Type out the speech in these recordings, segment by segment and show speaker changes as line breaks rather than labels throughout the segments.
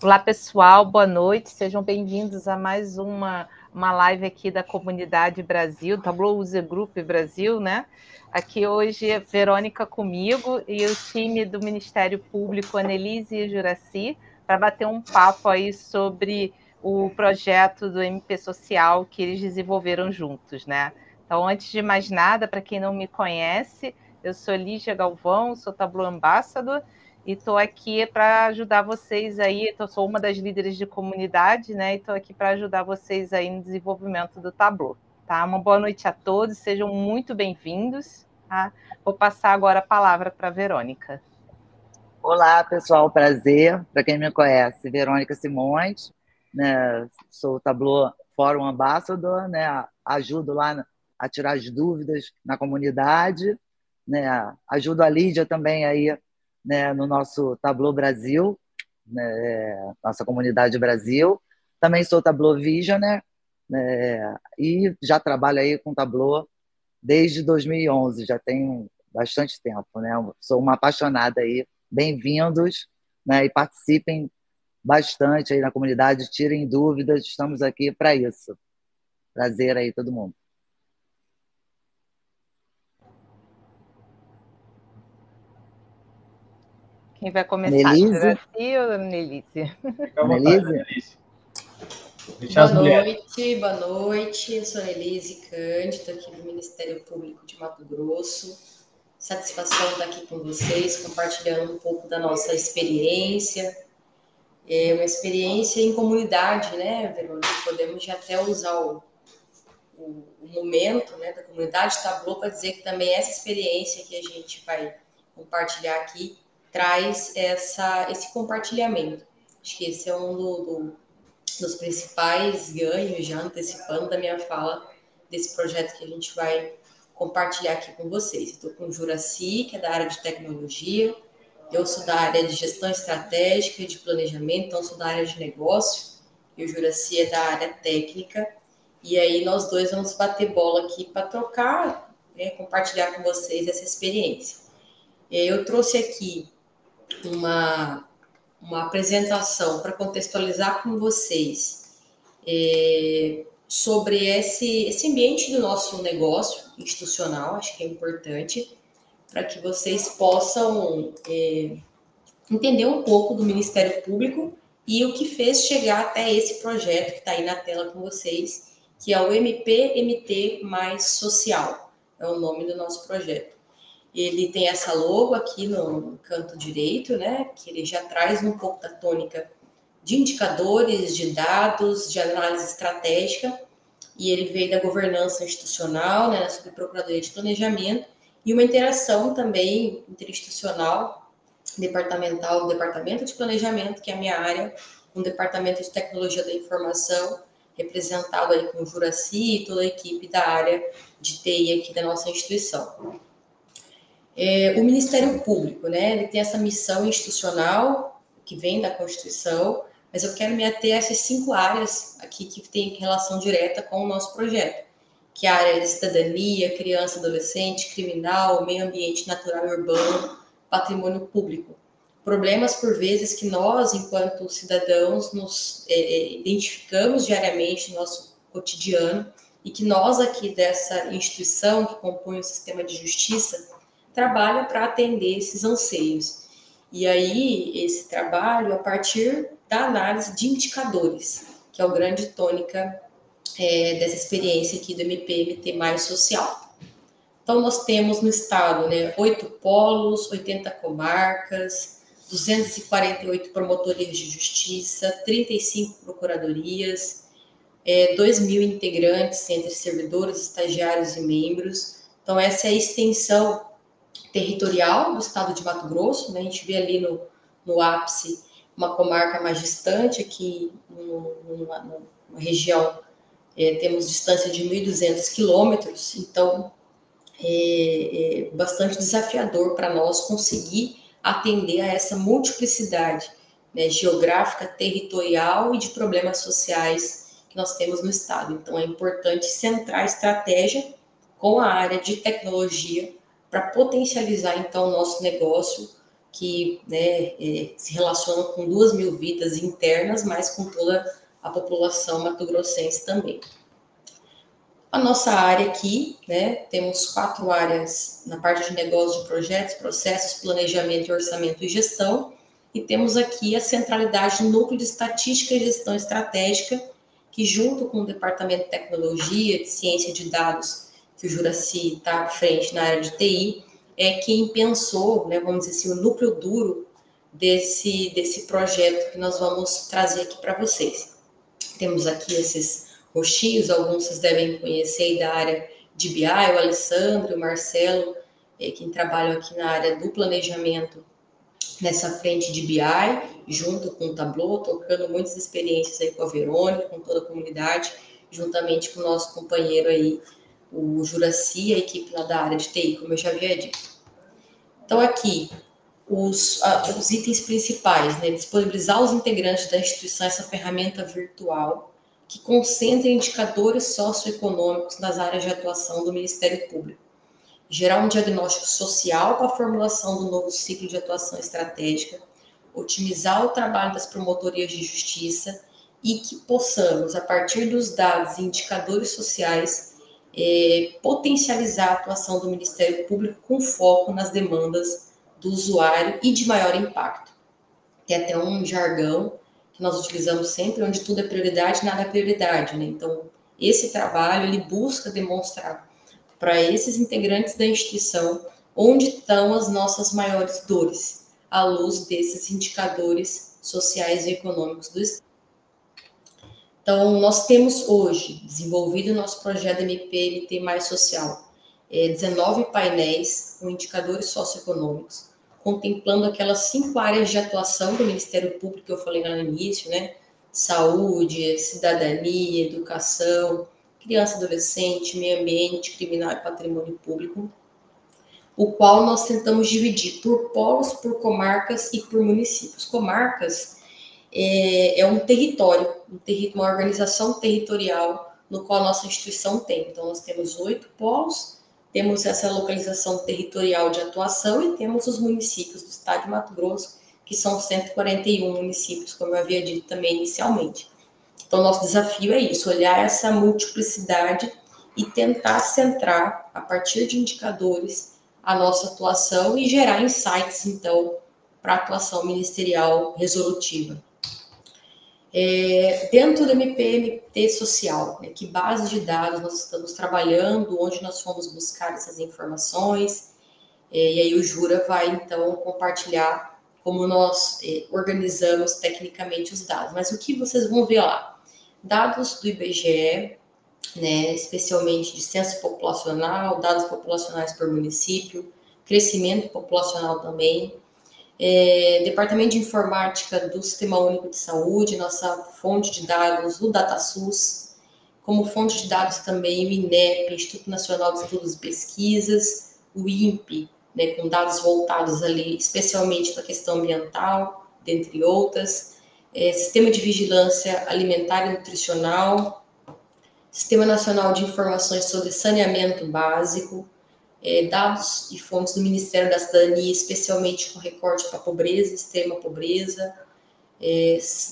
Olá, pessoal, boa noite, sejam bem-vindos a mais uma live aqui da Comunidade Brasil, Tableau User Group Brasil, né? Aqui hoje é Verônica comigo e o time do Ministério Público, Annelise e Juraci, para bater um papo aí sobre o projeto do MP Social que eles desenvolveram juntos, né? Então, antes de mais nada, para quem não me conhece, eu sou Lígia Galvão, sou Tableau Ambassador, e estou aqui para ajudar vocês aí. Eu sou uma das líderes de comunidade, né? E estou aqui para ajudar vocês aí no desenvolvimento do Tableau. Tá? Uma boa noite a todos, sejam muito bem-vindos. Tá? Vou passar agora a palavra para a Verônica.
Olá, pessoal, prazer. Para quem me conhece, Verônica Simões, né? Sou o Tableau Fórum Ambassador, né? Ajudo lá a tirar as dúvidas na comunidade, né? Ajudo a Lídia também aí, né? No nosso Tableau Brasil, né? Nossa comunidade Brasil. Também sou Tableau Visioner, né? E já trabalho aí com Tableau desde 2011, já tem bastante tempo, né? Sou uma apaixonada aí. Bem-vindos, né? E participem bastante aí na comunidade, tirem dúvidas, estamos aqui para isso. Prazer aí, todo mundo.
Quem vai começar?
Annelise?
Juraci ou Annelise?
Fica à vontade, Annelise.
Boa noite. Eu sou a Annelise Cândido, aqui do Ministério Público de Mato Grosso. Satisfação estar aqui com vocês, compartilhando um pouco da nossa experiência. É uma experiência em comunidade, né, Verônica? Podemos já até usar o momento, né, da comunidade Tableau para dizer que também essa experiência que a gente vai compartilhar aqui traz esse compartilhamento. Acho que esse é um dos principais ganhos, já antecipando da minha fala, desse projeto que a gente vai compartilhar aqui com vocês. Estou com o Juraci, que é da área de tecnologia, eu sou da área de gestão estratégica e de planejamento, então sou da área de negócio, e o Juraci é da área técnica, e aí nós dois vamos bater bola aqui para trocar, né, compartilhar com vocês essa experiência. Eu trouxe aqui uma apresentação para contextualizar com vocês sobre esse ambiente do nosso negócio institucional, acho que é importante, para que vocês possam entender um pouco do Ministério Público e o que fez chegar até esse projeto que está aí na tela com vocês, que é o MPMT mais Social, é o nome do nosso projeto. Ele tem essa logo aqui no canto direito, né, que ele já traz um pouco da tônica de indicadores, de dados, de análise estratégica, e ele veio da governança institucional, né, na Subprocuradoria de Planejamento, e uma interação também interinstitucional, departamental, do Departamento de Planejamento, que é a minha área, com o Departamento de Tecnologia da Informação, representado aí com o Juraci e toda a equipe da área de TI aqui da nossa instituição. O Ministério Público, né, ele tem essa missão institucional que vem da Constituição, mas eu quero me ater a essas 5 áreas aqui que têm relação direta com o nosso projeto, que é a área de cidadania, criança, adolescente, criminal, meio ambiente natural e urbano, patrimônio público. Problemas, por vezes, que nós, enquanto cidadãos, nos identificamos diariamente no nosso cotidiano e que nós aqui dessa instituição que compõe o sistema de justiça trabalha para atender esses anseios. E aí, esse trabalho a partir da análise de indicadores, que é o grande tônica dessa experiência aqui do MPMT mais social. Então, nós temos no estado, né, 8 polos, 80 comarcas, 248 promotorias de justiça, 35 procuradorias, 2.000 integrantes entre servidores, estagiários e membros. Então, essa é a extensão territorial do estado de Mato Grosso, né? A gente vê ali no ápice uma comarca mais distante, aqui numa região temos distância de 1.200 quilômetros, então é bastante desafiador para nós conseguir atender a essa multiplicidade, né, geográfica, territorial e de problemas sociais que nós temos no estado. Então é importante centrar a estratégia com a área de tecnologia para potencializar, então, o nosso negócio, que, né, se relacionam com 2.000 vidas internas, mas com toda a população mato-grossense também. A nossa área aqui, né, temos 4 áreas na parte de negócio de projetos, processos, planejamento, orçamento e gestão, e temos aqui a centralidade do Núcleo de Estatística e Gestão Estratégica, que junto com o Departamento de Tecnologia, de Ciência de Dados, que o Juracy está à frente na área de TI, é quem pensou, né, vamos dizer assim, o núcleo duro desse projeto que nós vamos trazer aqui para vocês. Temos aqui esses roxinhos, alguns vocês devem conhecer da área de BI, o Alessandro, o Marcelo, quem trabalham aqui na área do planejamento nessa frente de BI, junto com o Tableau, tocando muitas experiências aí com a Verônica, com toda a comunidade, juntamente com o nosso companheiro aí, o Juracy, a equipe lá da área de TI, como eu já havia dito. Então, aqui, os itens principais, né? Disponibilizar aos integrantes da instituição essa ferramenta virtual que concentra indicadores socioeconômicos nas áreas de atuação do Ministério Público. Gerar um diagnóstico social para a formulação do novo ciclo de atuação estratégica, otimizar o trabalho das promotorias de justiça e que possamos, a partir dos dados e indicadores sociais, potencializar a atuação do Ministério Público com foco nas demandas do usuário e de maior impacto. Tem até um jargão que nós utilizamos sempre, onde tudo é prioridade, nada é prioridade, né? Então, esse trabalho, ele busca demonstrar para esses integrantes da instituição onde estão as nossas maiores dores, à luz desses indicadores sociais e econômicos do Estado. Então, nós temos hoje, desenvolvido o nomt MP-MT mais social, 19 painéis com indicadores socioeconômicos, contemplando aquelas 5 áreas de atuação do Ministério Público que eu falei lá no início, né? Saúde, cidadania, educação, criança, adolescente, meio ambiente, criminal e patrimônio público, o qual nós tentamos dividir por polos, por comarcas e por municípios. Comarcas é um território, uma organização territorial no qual a nossa instituição tem. Então, nós temos 8 polos, temos essa localização territorial de atuação e temos os municípios do estado de Mato Grosso, que são 141 municípios, como eu havia dito também inicialmente. Então, nosso desafio é isso, olhar essa multiplicidade e tentar centrar, a partir de indicadores, a nossa atuação e gerar insights, então, para a atuação ministerial resolutiva. Dentro do MP-MT social, né, que base de dados nós estamos trabalhando, onde nós fomos buscar essas informações, e aí o Jura vai, então, compartilhar como nós organizamos tecnicamente os dados. Mas o que vocês vão ver lá? Dados do IBGE, né, especialmente de censo populacional, dados populacionais por município, crescimento populacional também, Departamento de Informática do Sistema Único de Saúde, nossa fonte de dados, o DataSUS, como fonte de dados também o INEP, Instituto Nacional de Estudos e Pesquisas, o INPE, né, com dados voltados ali especialmente para a questão ambiental, dentre outras, Sistema de Vigilância Alimentar e Nutricional, Sistema Nacional de Informações sobre Saneamento Básico, dados e fontes do Ministério da Cidadania, especialmente com recorte para a pobreza, extrema pobreza,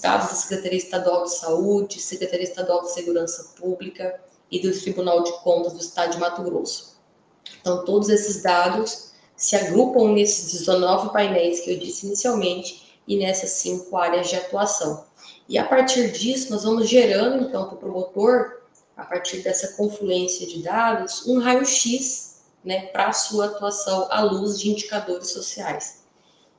dados da Secretaria Estadual de Saúde, Secretaria Estadual de Segurança Pública e do Tribunal de Contas do Estado de Mato Grosso. Então, todos esses dados se agrupam nesses 19 painéis que eu disse inicialmente e nessas 5 áreas de atuação. E a partir disso, nós vamos gerando, então, para o promotor, a partir dessa confluência de dados, um raio-x, né, para a sua atuação à luz de indicadores sociais.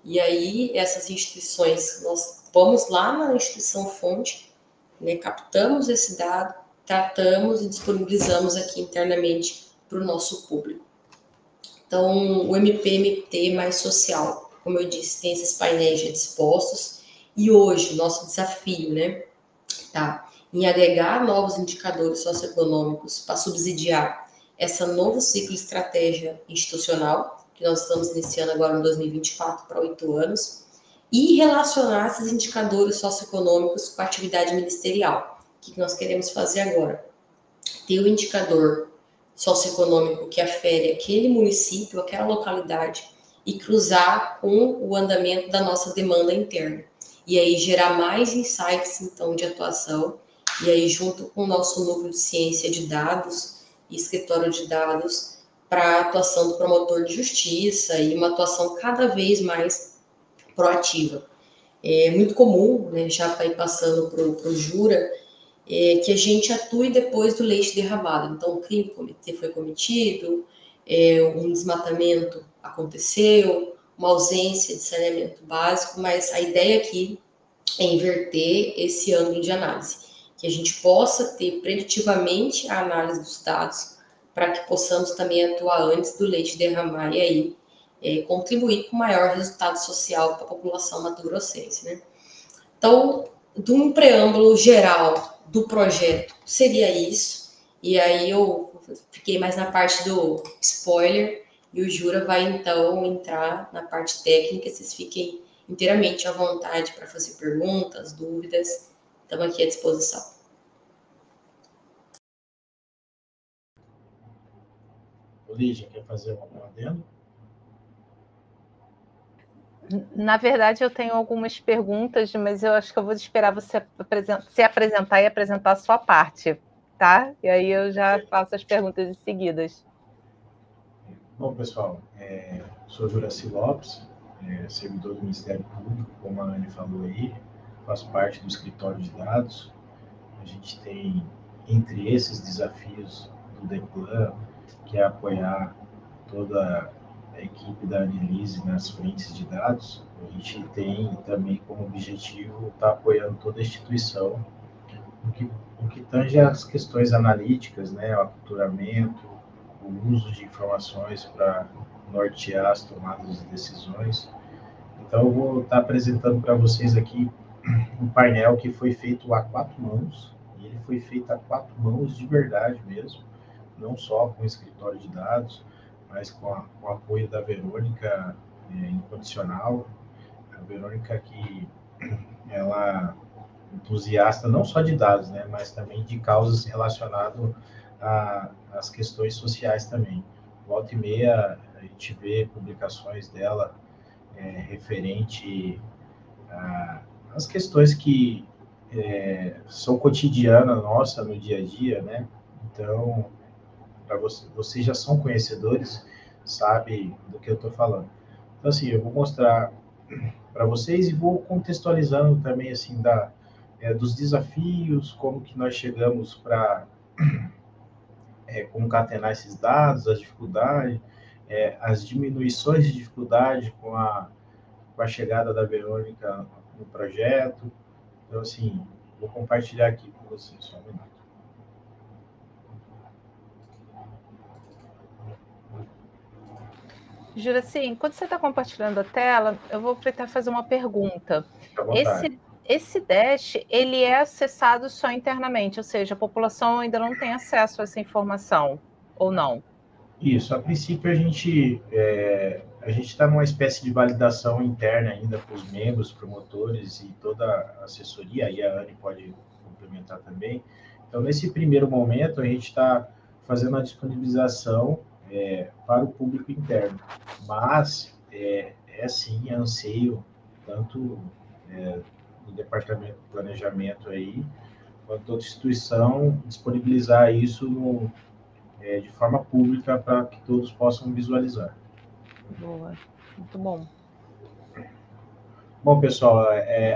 E aí, essas instituições, nós vamos lá na instituição fonte, né, captamos esse dado, tratamos e disponibilizamos aqui internamente para o nosso público. Então, o MP-MT mais social, como eu disse, tem esses painéis já dispostos, e hoje, nosso desafio, né, tá, em agregar novos indicadores socioeconômicos para subsidiar essa novo ciclo de estratégia institucional, que nós estamos iniciando agora em 2024 para 8 anos, e relacionar esses indicadores socioeconômicos com a atividade ministerial. O que nós queremos fazer agora? Ter o indicador socioeconômico que afere aquele município, aquela localidade, e cruzar com o andamento da nossa demanda interna. E aí gerar mais insights, então, de atuação, e aí junto com o nosso núcleo de ciência de dados e escritório de dados, para a atuação do promotor de justiça e uma atuação cada vez mais proativa. É muito comum, né, já para ir passando para o Jura, que a gente atue depois do leite derramado. Então, o crime foi cometido, um desmatamento aconteceu, uma ausência de saneamento básico, mas a ideia aqui é inverter esse ângulo de análise, que a gente possa ter preditivamente a análise dos dados, para que possamos também atuar antes do leite derramar e aí contribuir com maior resultado social para a população mato-grossense, né? Então, de um preâmbulo geral do projeto, seria isso. E aí eu fiquei mais na parte do spoiler e o Jura vai, então, entrar na parte técnica. Vocês fiquem inteiramente à vontade para fazer perguntas, dúvidas. Estamos aqui à disposição.
Lígia, quer fazer algum adendo?
Na verdade, eu tenho algumas perguntas, mas eu acho que eu vou esperar você se apresentar e apresentar a sua parte, tá? E aí eu já faço as perguntas em seguidas.
Bom, pessoal, sou Juraci Lopes, servidor do Ministério Público, como a Anne falou aí, faço parte do escritório de dados. A gente tem, entre esses desafios do DEPLAN, que é apoiar toda a equipe da Annelise nas frentes de dados, a gente tem também como objetivo estar apoiando toda a instituição no que tange as questões analíticas, né, o aculturamento, o uso de informações para nortear as tomadas de decisões. Então, eu vou estar apresentando para vocês aqui um painel que foi feito a 4 mãos, e ele foi feito a 4 mãos de verdade mesmo, não só com o escritório de dados, mas com o apoio da Verônica incondicional. A Verônica que ela é entusiasta não só de dados, né, mas também de causas relacionadas às questões sociais também. Volta e meia a gente vê publicações dela referente às questões que são cotidianas nossa no dia a dia, né? Então, para vocês já são conhecedores, sabem do que eu estou falando. Então, assim, eu vou mostrar para vocês e vou contextualizando também, assim, dos desafios, como que nós chegamos para concatenar esses dados, as dificuldades, as diminuições de dificuldade com a chegada da Verônica no projeto. Então, assim, vou compartilhar aqui com vocês, só um minuto.
Juraci, enquanto você está compartilhando a tela, eu vou aproveitar e fazer uma pergunta.
Fica à vontade.
Esse dash, ele é acessado só internamente, ou seja, a população ainda não tem acesso a essa informação, ou não?
Isso, a princípio a gente está numa espécie de validação interna ainda para os membros, promotores e toda a assessoria, aí a Anne pode complementar também. Então, nesse primeiro momento, a gente está fazendo a disponibilização para o público interno, mas sim anseio tanto do Departamento de Planejamento aí, quanto toda instituição disponibilizar isso de forma pública para que todos possam visualizar.
Boa, muito bom.
Bom, pessoal,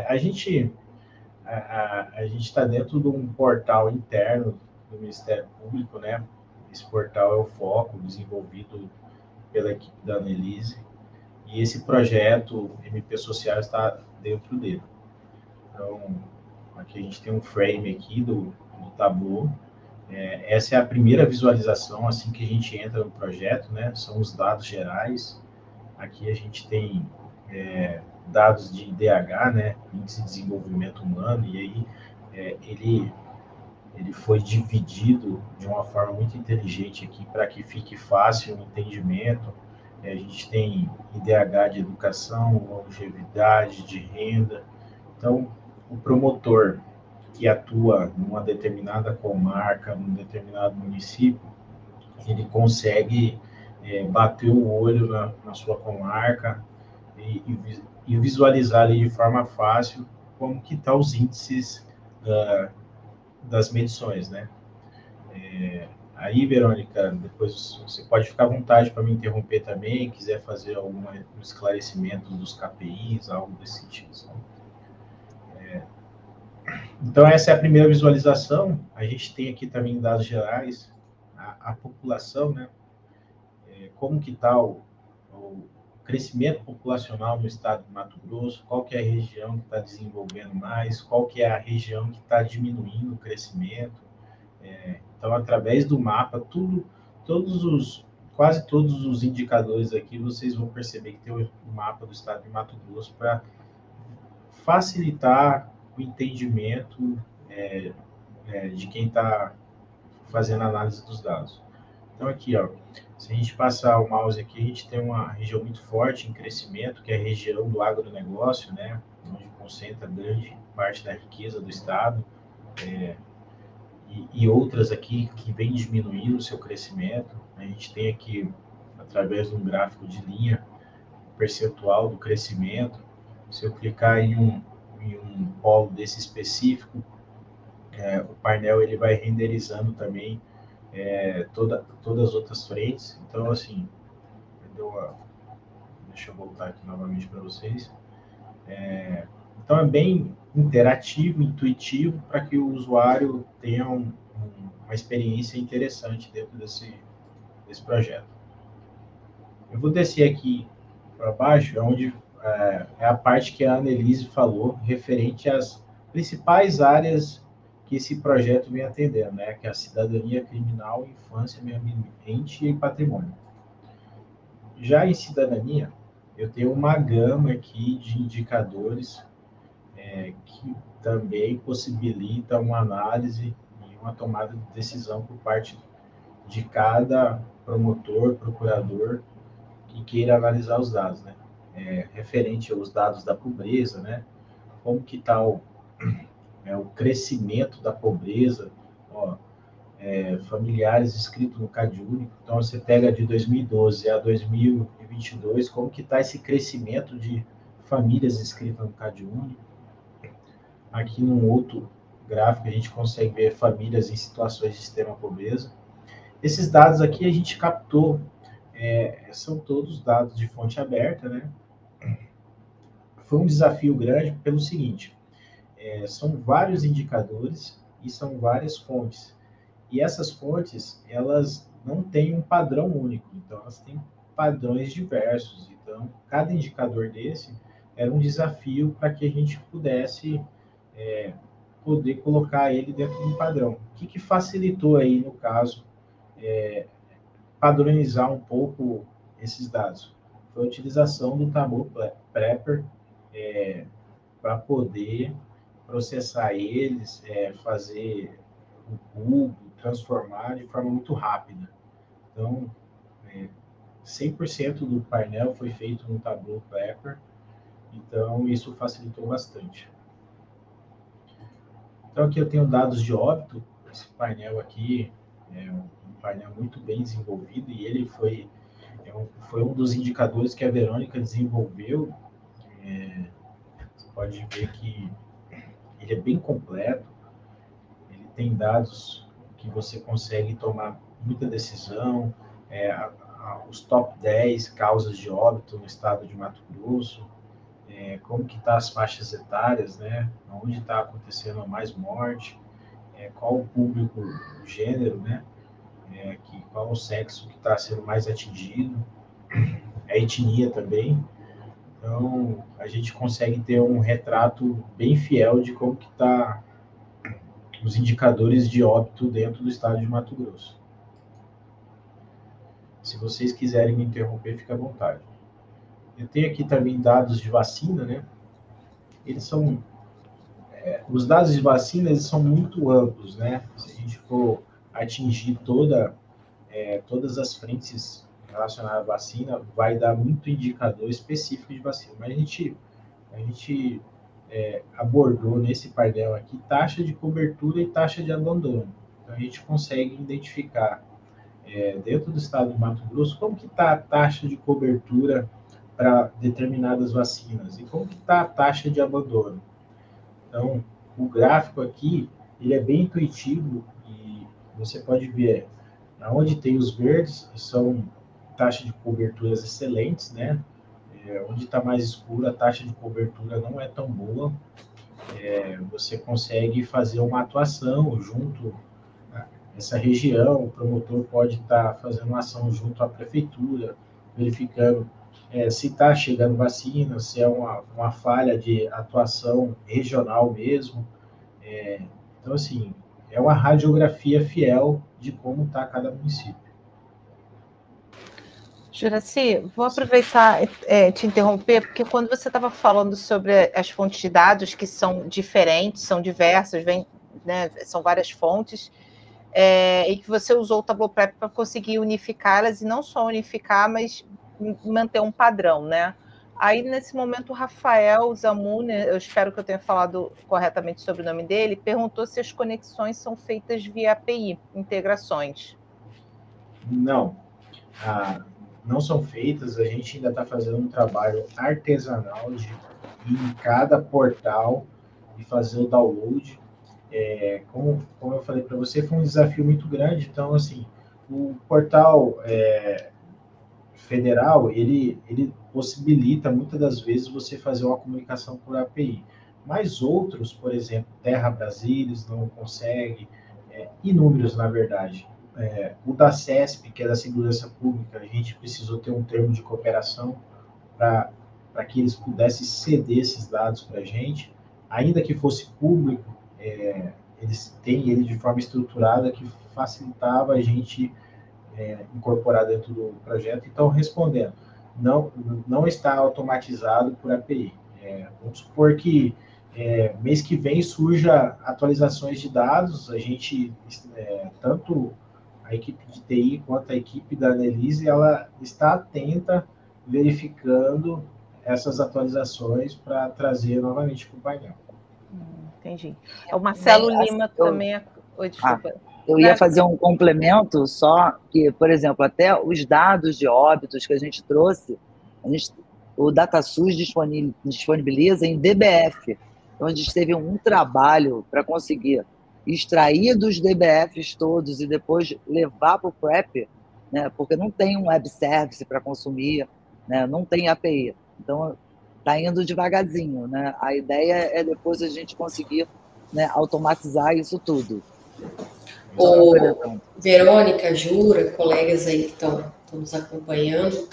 a gente está dentro de um portal interno do Ministério Público, né? Esse portal é o foco desenvolvido pela equipe da Annelise, e esse projeto MP Social está dentro dele. Então, aqui a gente tem um frame aqui do Tableau. Essa é a primeira visualização assim que a gente entra no projeto, né? São os dados gerais. Aqui a gente tem dados de IDH, né? Índice de Desenvolvimento Humano, e aí ele foi dividido de uma forma muito inteligente aqui para que fique fácil o entendimento. A gente tem IDH de educação, longevidade, de renda. Então, o promotor que atua numa determinada comarca, num determinado município, ele consegue bater o olho na sua comarca e visualizar ali de forma fácil como que estão os índices das medições, né? Aí, Verônica, depois você pode ficar à vontade para me interromper também, quiser fazer algum esclarecimento dos KPIs, algo desse sentido. Então, essa é a primeira visualização. A gente tem aqui também dados gerais, a população, né? Como que está o crescimento populacional no estado de Mato Grosso, qual que é a região que está desenvolvendo mais, qual que é a região que está diminuindo o crescimento. Então, através do mapa, quase todos os indicadores aqui, vocês vão perceber que tem o mapa do estado de Mato Grosso para facilitar o entendimento de quem está fazendo a análise dos dados. Então, aqui, ó, se a gente passar o mouse aqui, a gente tem uma região muito forte em crescimento, que é a região do agronegócio, né, onde concentra grande parte da riqueza do estado, e outras aqui que vem diminuindo o seu crescimento. A gente tem aqui, através de um gráfico de linha, o percentual do crescimento. Se eu clicar em um polo desse específico, o painel ele vai renderizando também todas as outras frentes. Então, assim, deixa eu voltar aqui novamente para vocês. Então, é bem interativo, intuitivo, para que o usuário tenha uma experiência interessante dentro desse projeto. Eu vou descer aqui para baixo, onde é a parte que a Annelise falou, referente às principais áreas que esse projeto vem atendendo, né? Que é a cidadania criminal, infância, meio ambiente e patrimônio. Já em cidadania, eu tenho uma gama aqui de indicadores que também possibilita uma análise e uma tomada de decisão por parte de cada promotor, procurador que queira analisar os dados, né? Referente aos dados da pobreza, né? Como que está o crescimento da pobreza, familiares inscritos no CadÚnico. Então, você pega de 2012 a 2022, como que está esse crescimento de famílias inscritas no CadÚnico. Aqui, num outro gráfico, a gente consegue ver famílias em situações de extrema pobreza. Esses dados aqui a gente captou, são todos dados de fonte aberta, né? Foi um desafio grande pelo seguinte, são vários indicadores e são várias fontes. E essas fontes, elas não têm um padrão único, então elas têm padrões diversos. Então, cada indicador desse era um desafio para que a gente pudesse poder colocar ele dentro de um padrão. O que facilitou aí, no caso, padronizar um pouco esses dados? Foi a utilização do Tableau Prepper para poder processar eles, fazer o cubo, transformar de forma muito rápida. Então, 100% do painel foi feito no Tableau Prepper, então isso facilitou bastante. Então, aqui eu tenho dados de óbito. Esse painel aqui é um painel muito bem desenvolvido e ele foi um dos indicadores que a Verônica desenvolveu. Você pode ver que ele é bem completo, ele tem dados que você consegue tomar muita decisão, os top 10 causas de óbito no estado de Mato Grosso, como que está as faixas etárias, né? Onde está acontecendo a mais morte, qual o público, o gênero, né? Qual o sexo que está sendo mais atingido, a etnia também. Então, a gente consegue ter um retrato bem fiel de como que está os indicadores de óbito dentro do estado de Mato Grosso. Se vocês quiserem me interromper, fique à vontade. Eu tenho aqui também dados de vacina, né? Os dados de vacina, eles são muito amplos, né? Se a gente for atingir todas as frentes relacionadas à vacina, vai dar muito indicador específico de vacina. Mas a gente abordou nesse painel aqui taxa de cobertura e taxa de abandono. Então, a gente consegue identificar dentro do estado do Mato Grosso, como que está a taxa de cobertura para determinadas vacinas e como que está a taxa de abandono. Então, o gráfico aqui, ele é bem intuitivo e você pode ver onde tem os verdes, são taxas de coberturas excelentes, né? Onde está mais escuro, a taxa de cobertura não é tão boa. Você consegue fazer uma atuação junto a essa região, o promotor pode estar fazendo uma ação junto à prefeitura, verificando se está chegando vacina, se é uma falha de atuação regional mesmo. Então, assim, é uma radiografia fiel de como está cada município.
Juraci, vou aproveitar te interromper, porque quando você estava falando sobre as fontes de dados que são diferentes, são diversas, né, são várias fontes, e que você usou o Tableau Prep para conseguir unificá-las, e não só unificar, mas manter um padrão, né? Aí, nesse momento, o Rafael Zamune, eu espero que eu tenha falado corretamente sobre o nome dele, perguntou se as conexões são feitas via API, integrações.
Não. Não são feitas, a gente ainda está fazendo um trabalho artesanal de ir em cada portal e fazer o download. Como eu falei para você, foi um desafio muito grande. Então, assim, o portal federal, ele possibilita, muitas das vezes, você fazer uma comunicação por API. Mas outros, por exemplo, Terra Brasilis não consegue, inúmeros, na verdade. O da CESP, que é da Segurança Pública, a gente precisou ter um termo de cooperação para que eles pudessem ceder esses dados para a gente, ainda que fosse público, eles têm ele de forma estruturada que facilitava a gente incorporar dentro do projeto. Então, respondendo, não está automatizado por API. Vamos supor que mês que vem surja atualizações de dados, a gente, tanto a equipe de TI quanto a equipe da Annelise, ela está atenta, verificando essas atualizações para trazer novamente para o painel.
Entendi. O Marcelo Lima também... Oi, desculpa.
Eu ia fazer um complemento só, que, por exemplo, até os dados de óbitos que a gente trouxe, o DataSUS disponibiliza em DBF. Então, a gente teve um trabalho para conseguir extrair dos DBFs todos e depois levar para o PrEP, né, porque não tem um web service para consumir, né, não tem API. Então, está indo devagarzinho. Né? A ideia é depois a gente conseguir, né, automatizar isso tudo.
Verônica, Jura, colegas aí que estão nos acompanhando,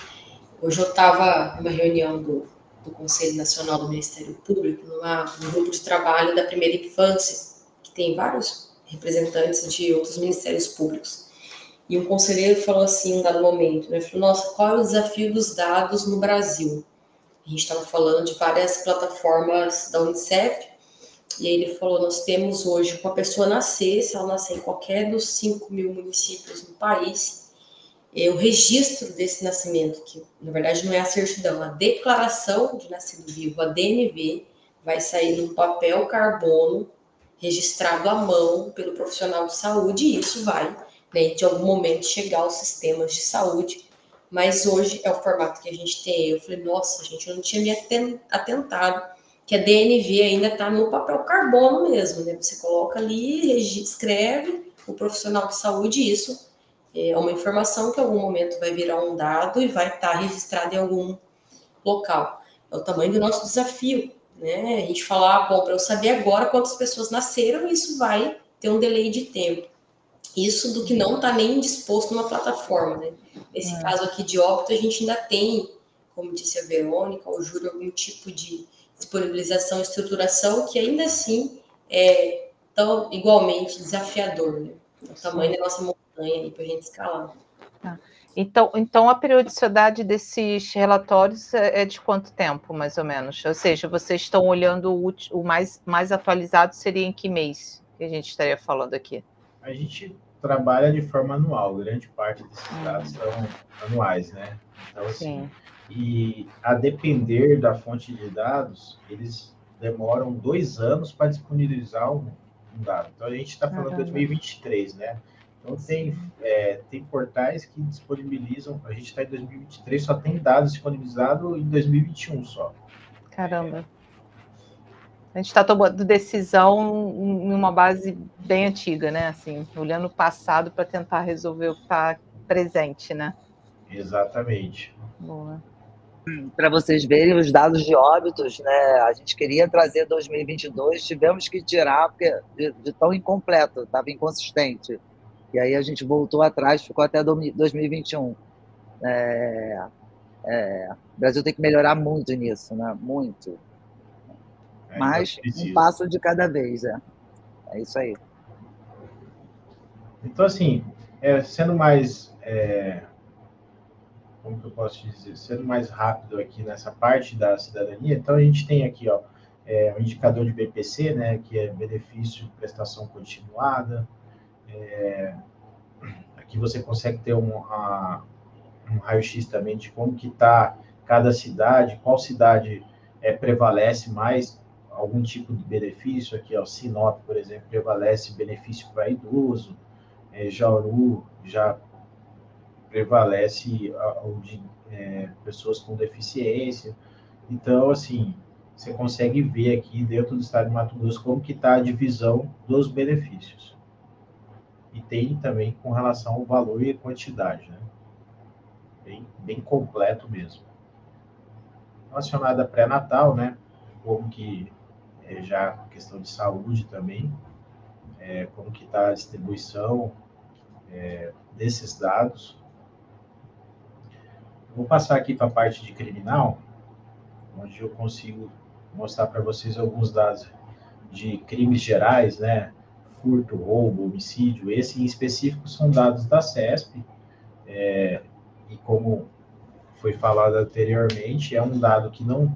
hoje eu estava numa reunião do Conselho Nacional do Ministério Público, num grupo de trabalho da primeira infância, que tem vários representantes de outros ministérios públicos. E um conselheiro falou assim, em um dado momento, né, falou, nossa, qual é o desafio dos dados no Brasil? A gente estava falando de várias plataformas da Unicef, e aí ele falou, nós temos hoje, com a pessoa nascer, se ela nascer em qualquer dos 5 mil municípios no país, o registro desse nascimento, que na verdade não é a certidão, a declaração de nascido vivo, a DNV, vai sair num papel carbono, registrado à mão pelo profissional de saúde, e isso vai, né, de algum momento, chegar aos sistemas de saúde, mas hoje é o formato que a gente tem. Eu falei, nossa, gente, eu não tinha me atentado que a DNV ainda está no papel carbono mesmo, né? Você coloca ali, escreve o profissional de saúde, isso é uma informação que em algum momento vai virar um dado e vai estar registrado em algum local. É o tamanho do nosso desafio, né? A gente falar, bom, para eu saber agora quantas pessoas nasceram, isso vai ter um delay de tempo. Isso do que não está nem disposto numa plataforma, né? Nesse caso aqui de óbito, a gente ainda tem, como disse a Verônica, ou Júlio, algum tipo de disponibilização, estruturação, que ainda assim é tão igualmente desafiador, né? O tamanho da nossa montanha para a gente escalar.
Então, a periodicidade desses relatórios é de quanto tempo, mais ou menos? Ou seja, vocês estão olhando o mais atualizado seria em que mês que a gente estaria falando aqui?
A gente trabalha de forma anual, grande parte desses dados são anuais, né? Então, assim, e a depender da fonte de dados, eles demoram 2 anos para disponibilizar um dado. Então, a gente está falando de 2023, né? Então, tem portais que disponibilizam, a gente está em 2023, só tem dados disponibilizados em 2021 só.
Caramba. A gente está tomando decisão em uma base bem antiga, né? Assim, olhando o passado para tentar resolver o que está presente, né?
Exatamente.
Boa.
Para vocês verem os dados de óbitos, né? A gente queria trazer 2022, tivemos que tirar porque de tão incompleto, estava inconsistente. E aí a gente voltou atrás, ficou até 2021. O Brasil tem que melhorar muito nisso, né? Muito. Mas um passo de cada vez, é isso aí.
Então, assim, sendo mais, como que eu posso dizer, sendo mais rápido aqui nessa parte da cidadania, então a gente tem aqui, ó, o indicador de BPC, né, que é benefício de prestação continuada. Aqui você consegue ter um raio-x também de como que está cada cidade, qual cidade prevalece mais algum tipo de benefício. Aqui, ó, Sinop, por exemplo, prevalece benefício para idoso, Jauru já prevalece o de pessoas com deficiência. Então, assim, você consegue ver aqui dentro do estado de Mato Grosso como que está a divisão dos benefícios. E tem também com relação ao valor e quantidade, né? Bem completo mesmo. Relacionado a pré-natal, né? Como que já questão de saúde também, como que está a distribuição desses dados. Vou passar aqui para a parte de criminal, onde eu consigo mostrar para vocês alguns dados de crimes gerais, né? Furto, roubo, homicídio. Esse em específico são dados da CESP, e como foi falado anteriormente, é um dado que não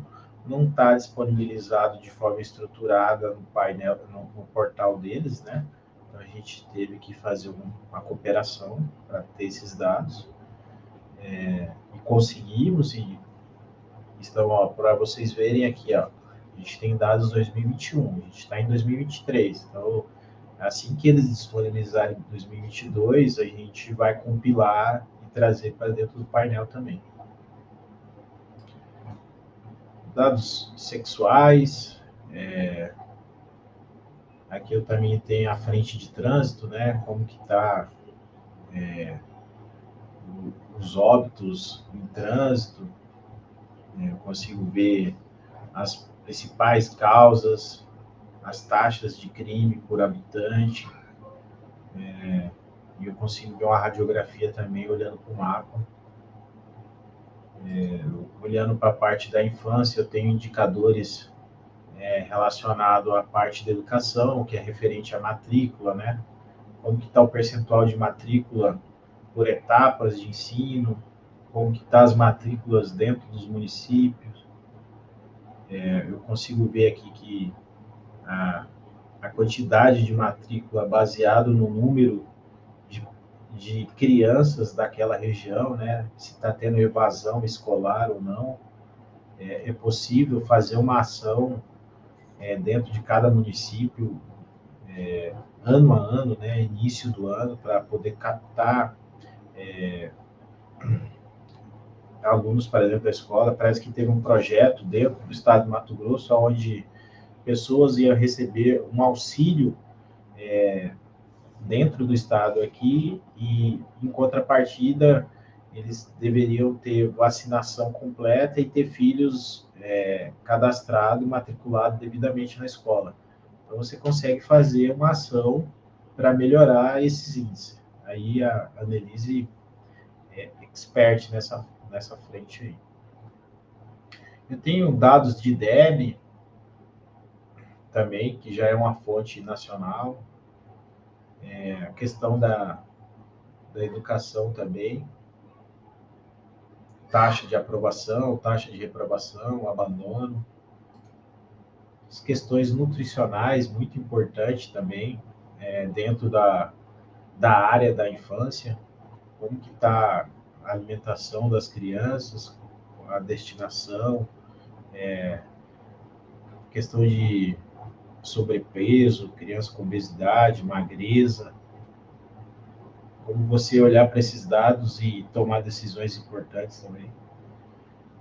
está disponibilizado de forma estruturada no painel, no portal deles, né? Então a gente teve que fazer uma cooperação para ter esses dados, e conseguimos, e estão, para vocês verem aqui, ó, a gente tem dados 2021, a gente está em 2023, então assim que eles disponibilizarem em 2022, a gente vai compilar e trazer para dentro do painel também. Dados sexuais, aqui eu também tenho a frente de trânsito, né, como que está os óbitos em trânsito, eu consigo ver as principais causas, as taxas de crime por habitante, e eu consigo ver uma radiografia também olhando para o mapa. Olhando para a parte da infância, eu tenho indicadores relacionado à parte da educação, que é referente à matrícula, né? Como que está o percentual de matrícula por etapas de ensino, como que está as matrículas dentro dos municípios. Eu consigo ver aqui que a quantidade de matrícula baseado no número de crianças daquela região, né? Se está tendo evasão escolar ou não. É possível fazer uma ação dentro de cada município, ano a ano, né, início do ano, para poder captar alunos, por exemplo, da escola. Parece que teve um projeto dentro do estado de Mato Grosso, onde pessoas iam receber um auxílio dentro do estado aqui, e em contrapartida eles deveriam ter vacinação completa e ter filhos cadastrados e matriculados devidamente na escola. Então, você consegue fazer uma ação para melhorar esses índices. Aí a Annelise é expert nessa frente aí. Eu tenho dados de IDEB também, que já é uma fonte nacional. A questão da educação também. Taxa de aprovação, taxa de reprovação, abandono. As questões nutricionais, muito importante também, dentro da área da infância. Como que está a alimentação das crianças, a destinação, questão de sobrepeso, criança com obesidade, magreza. como você olhar para esses dados e tomar decisões importantes também.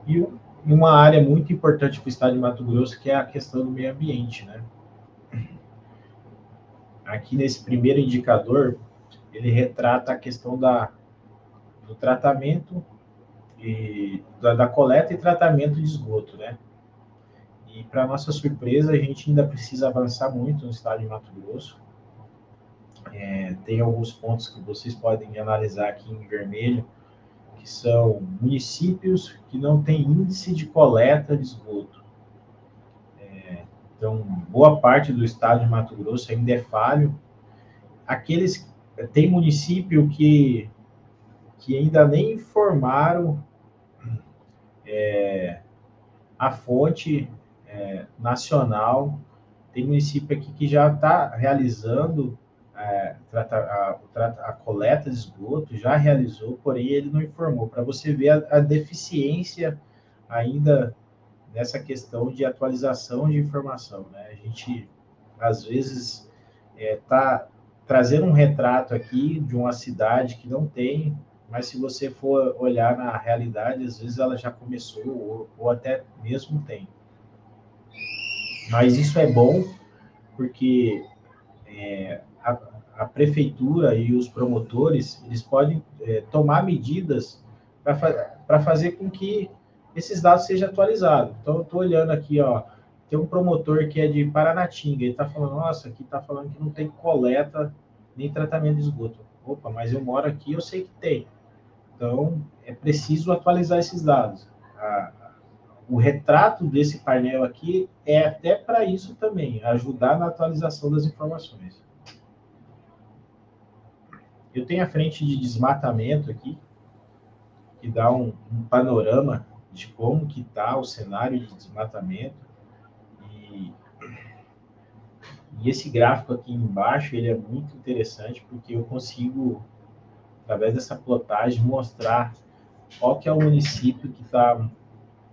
E uma área muito importante para o estado de Mato Grosso, que é a questão do meio ambiente, né? Aqui nesse primeiro indicador, ele retrata a questão do tratamento e da coleta e tratamento de esgoto, né? E para nossa surpresa, a gente ainda precisa avançar muito no estado de Mato Grosso. Tem alguns pontos que vocês podem analisar aqui em vermelho, que são municípios que não têm índice de coleta de esgoto. Então, boa parte do estado de Mato Grosso ainda é falho. Tem município que ainda nem informaram a fonte nacional. Tem município aqui que já está realizando a coleta de esgoto, já realizou, porém ele não informou, para você ver a deficiência ainda nessa questão de atualização de informação, né? A gente, às vezes, está trazendo um retrato aqui de uma cidade que não tem, mas se você for olhar na realidade, às vezes ela já começou ou até mesmo tem. Mas isso é bom porque a prefeitura e os promotores, eles podem tomar medidas para fazer com que esses dados sejam atualizados. Então, eu estou olhando aqui, ó, tem um promotor que é de Paranatinga, ele está falando, nossa, aqui está falando que não tem coleta nem tratamento de esgoto. Opa, mas eu moro aqui, eu sei que tem. Então, é preciso atualizar esses dados. O retrato desse painel aqui é até para isso também, ajudar na atualização das informações. Eu tenho a frente de desmatamento aqui, que dá um panorama de como que está o cenário de desmatamento. E esse gráfico aqui embaixo, ele é muito interessante, porque eu consigo, através dessa plotagem, mostrar qual que é o município que está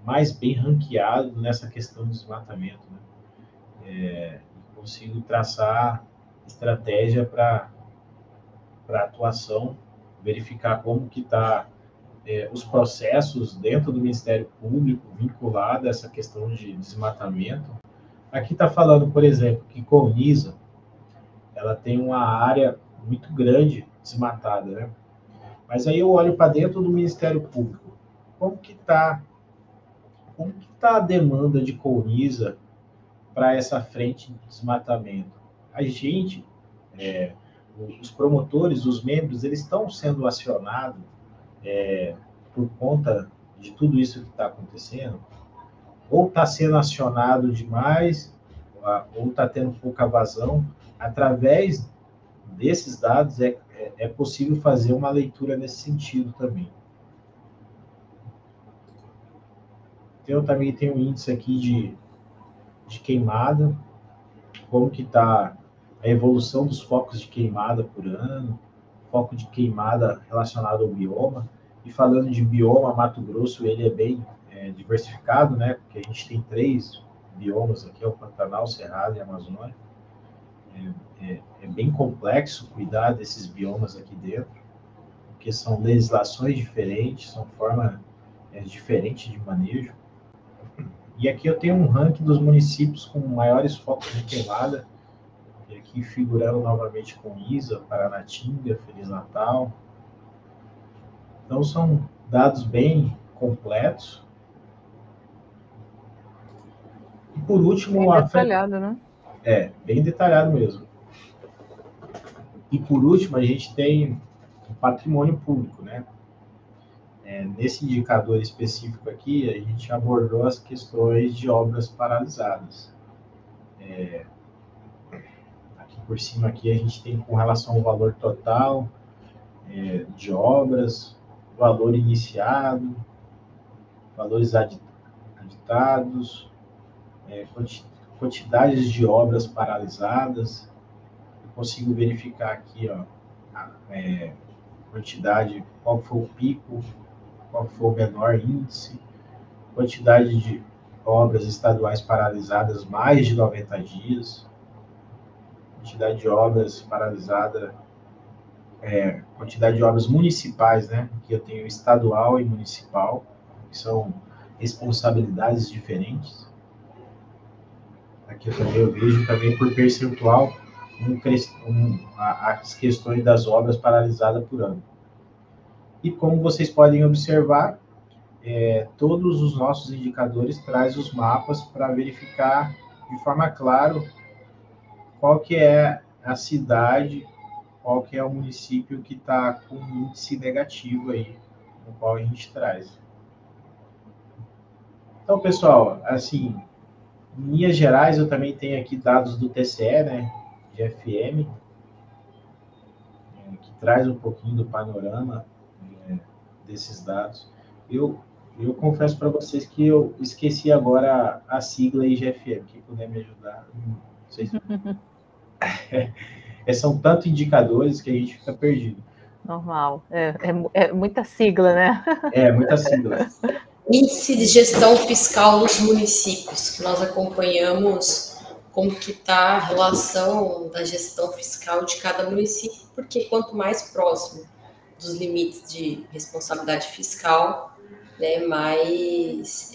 mais bem ranqueado nessa questão do desmatamento, né? Consigo traçar estratégia para atuação, verificar como que está os processos dentro do Ministério Público vinculado a essa questão de desmatamento. Aqui está falando, por exemplo, que Colniza, ela tem uma área muito grande desmatada, né? Mas aí eu olho para dentro do Ministério Público. Como que está a demanda de Colniza para essa frente de desmatamento? A gente, os promotores, os membros, eles estão sendo acionados por conta de tudo isso que está acontecendo? Ou está sendo acionado demais, ou está tendo pouca vazão? Através desses dados, é possível fazer uma leitura nesse sentido também. Então, eu também tenho um índice aqui de queimada, como que está a evolução dos focos de queimada por ano, foco de queimada relacionado ao bioma. E falando de bioma, Mato Grosso, ele é bem diversificado, né? Porque a gente tem 3 biomas aqui, é o Pantanal, Cerrado e Amazônia. É bem complexo cuidar desses biomas aqui dentro, porque são legislações diferentes, são formas diferentes de manejo. E aqui eu tenho um ranking dos municípios com maiores focos de queimada, e aqui figurando novamente com Isa, Paranatinga, Feliz Natal. Então são dados bem completos. E por último...
Bem detalhado, né?
Bem detalhado mesmo. E por último, a gente tem o patrimônio público, né? Nesse indicador específico aqui, a gente abordou as questões de obras paralisadas. Aqui por cima aqui a gente tem com relação ao valor total de obras, valor iniciado, valores aditados, quantidades de obras paralisadas. Eu consigo verificar aqui, ó, quantidade, qual foi o pico, qual foi o menor índice, quantidade de obras estaduais paralisadas mais de 90 dias, quantidade de obras paralisadas quantidade de obras municipais, né? Aqui eu tenho estadual e municipal, que são responsabilidades diferentes. Aqui eu vejo também por percentual as questões das obras paralisadas por ano. E como vocês podem observar, todos os nossos indicadores trazem os mapas para verificar de forma clara qual que é a cidade, qual que é o município que está com um índice negativo aí, no qual a gente traz. Então, pessoal, assim, em linhas gerais, eu também tenho aqui dados do TCE, né, de FM, que traz um pouquinho do panorama desses dados. Eu confesso para vocês que eu esqueci agora a sigla IGFM. Quem puder me ajudar, não sei se... São tantos indicadores que a gente fica perdido.
Normal. É muita sigla, né?
Muita sigla.
Índice de gestão fiscal dos municípios, que nós acompanhamos como que está a relação da gestão fiscal de cada município, porque quanto mais próximo dos limites de responsabilidade fiscal, né, mais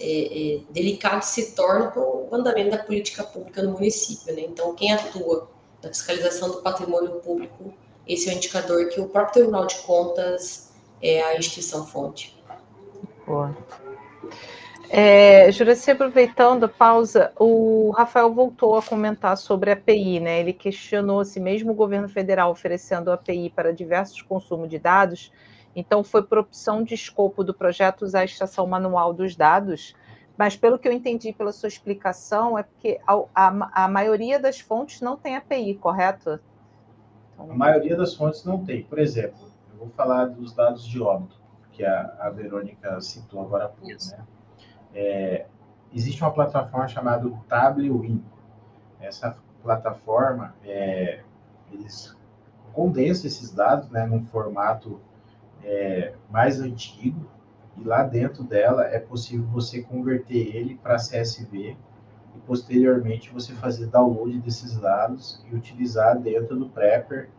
delicado se torna o andamento da política pública no município, né? Então, quem atua na fiscalização do patrimônio público, esse é o indicador que o próprio Tribunal de Contas é a instituição fonte.
Boa. Juraci, aproveitando a pausa, o Rafael voltou a comentar sobre a API, né? Ele questionou se mesmo o governo federal oferecendo a API para diversos consumos de dados, então foi por opção de escopo do projeto usar a extração manual dos dados, mas pelo que eu entendi pela sua explicação, é porque a maioria das fontes não tem API, correto?
Então... A maioria das fontes não tem. Por exemplo, eu vou falar dos dados de óbito, que a Verônica citou agora há pouco, né? Existe uma plataforma chamada Tabliwin. Essa plataforma, eles condensam esses dados, né, num formato mais antigo, e lá dentro dela é possível você converter ele para CSV e posteriormente você fazer download desses dados e utilizar dentro do Prepper,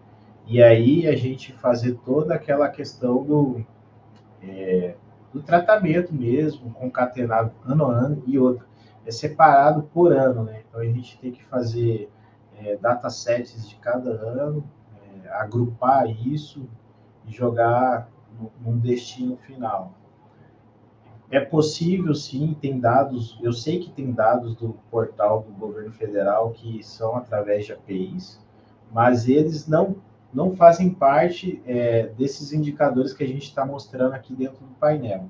e aí a gente fazer toda aquela questão do tratamento mesmo, concatenado ano a ano, e outra, separado por ano, né? Então a gente tem que fazer datasets de cada ano, agrupar isso e jogar num destino final. É possível, sim, tem dados, eu sei que tem dados do portal do governo federal que são através de APIs, mas eles não fazem parte desses indicadores que a gente está mostrando aqui dentro do painel.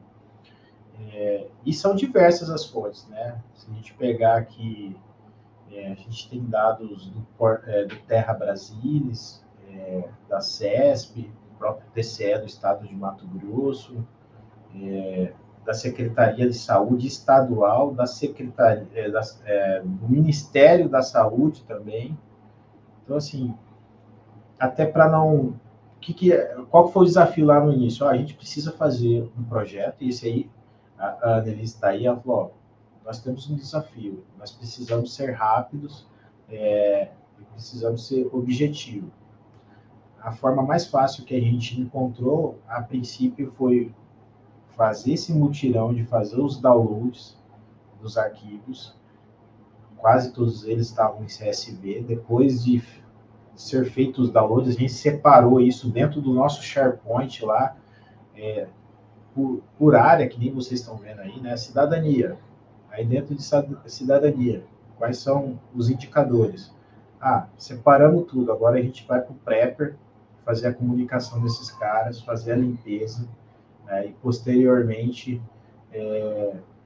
E são diversas as fontes, né? Se a gente pegar aqui, a gente tem dados do Terra Brasilis, da CESP, do próprio TCE do Estado de Mato Grosso, da Secretaria de Saúde Estadual, da Secretaria, do Ministério da Saúde também. Então, assim, até para não... qual foi o desafio lá no início? A gente precisa fazer um projeto, e esse aí, a Annelise está aí, ela falou, nós temos um desafio, nós precisamos ser rápidos, precisamos ser objetivos. A forma mais fácil que a gente encontrou, a princípio, foi fazer esse mutirão de fazer os downloads dos arquivos. Quase todos eles estavam em CSV. Depois de ser feitos os downloads, a gente separou isso dentro do nosso SharePoint lá, por área, que nem vocês estão vendo aí, né? Cidadania. Aí dentro de cidadania, quais são os indicadores? Separamos tudo. Agora a gente vai para o Prepper, fazer a comunicação desses caras, fazer a limpeza, né? E posteriormente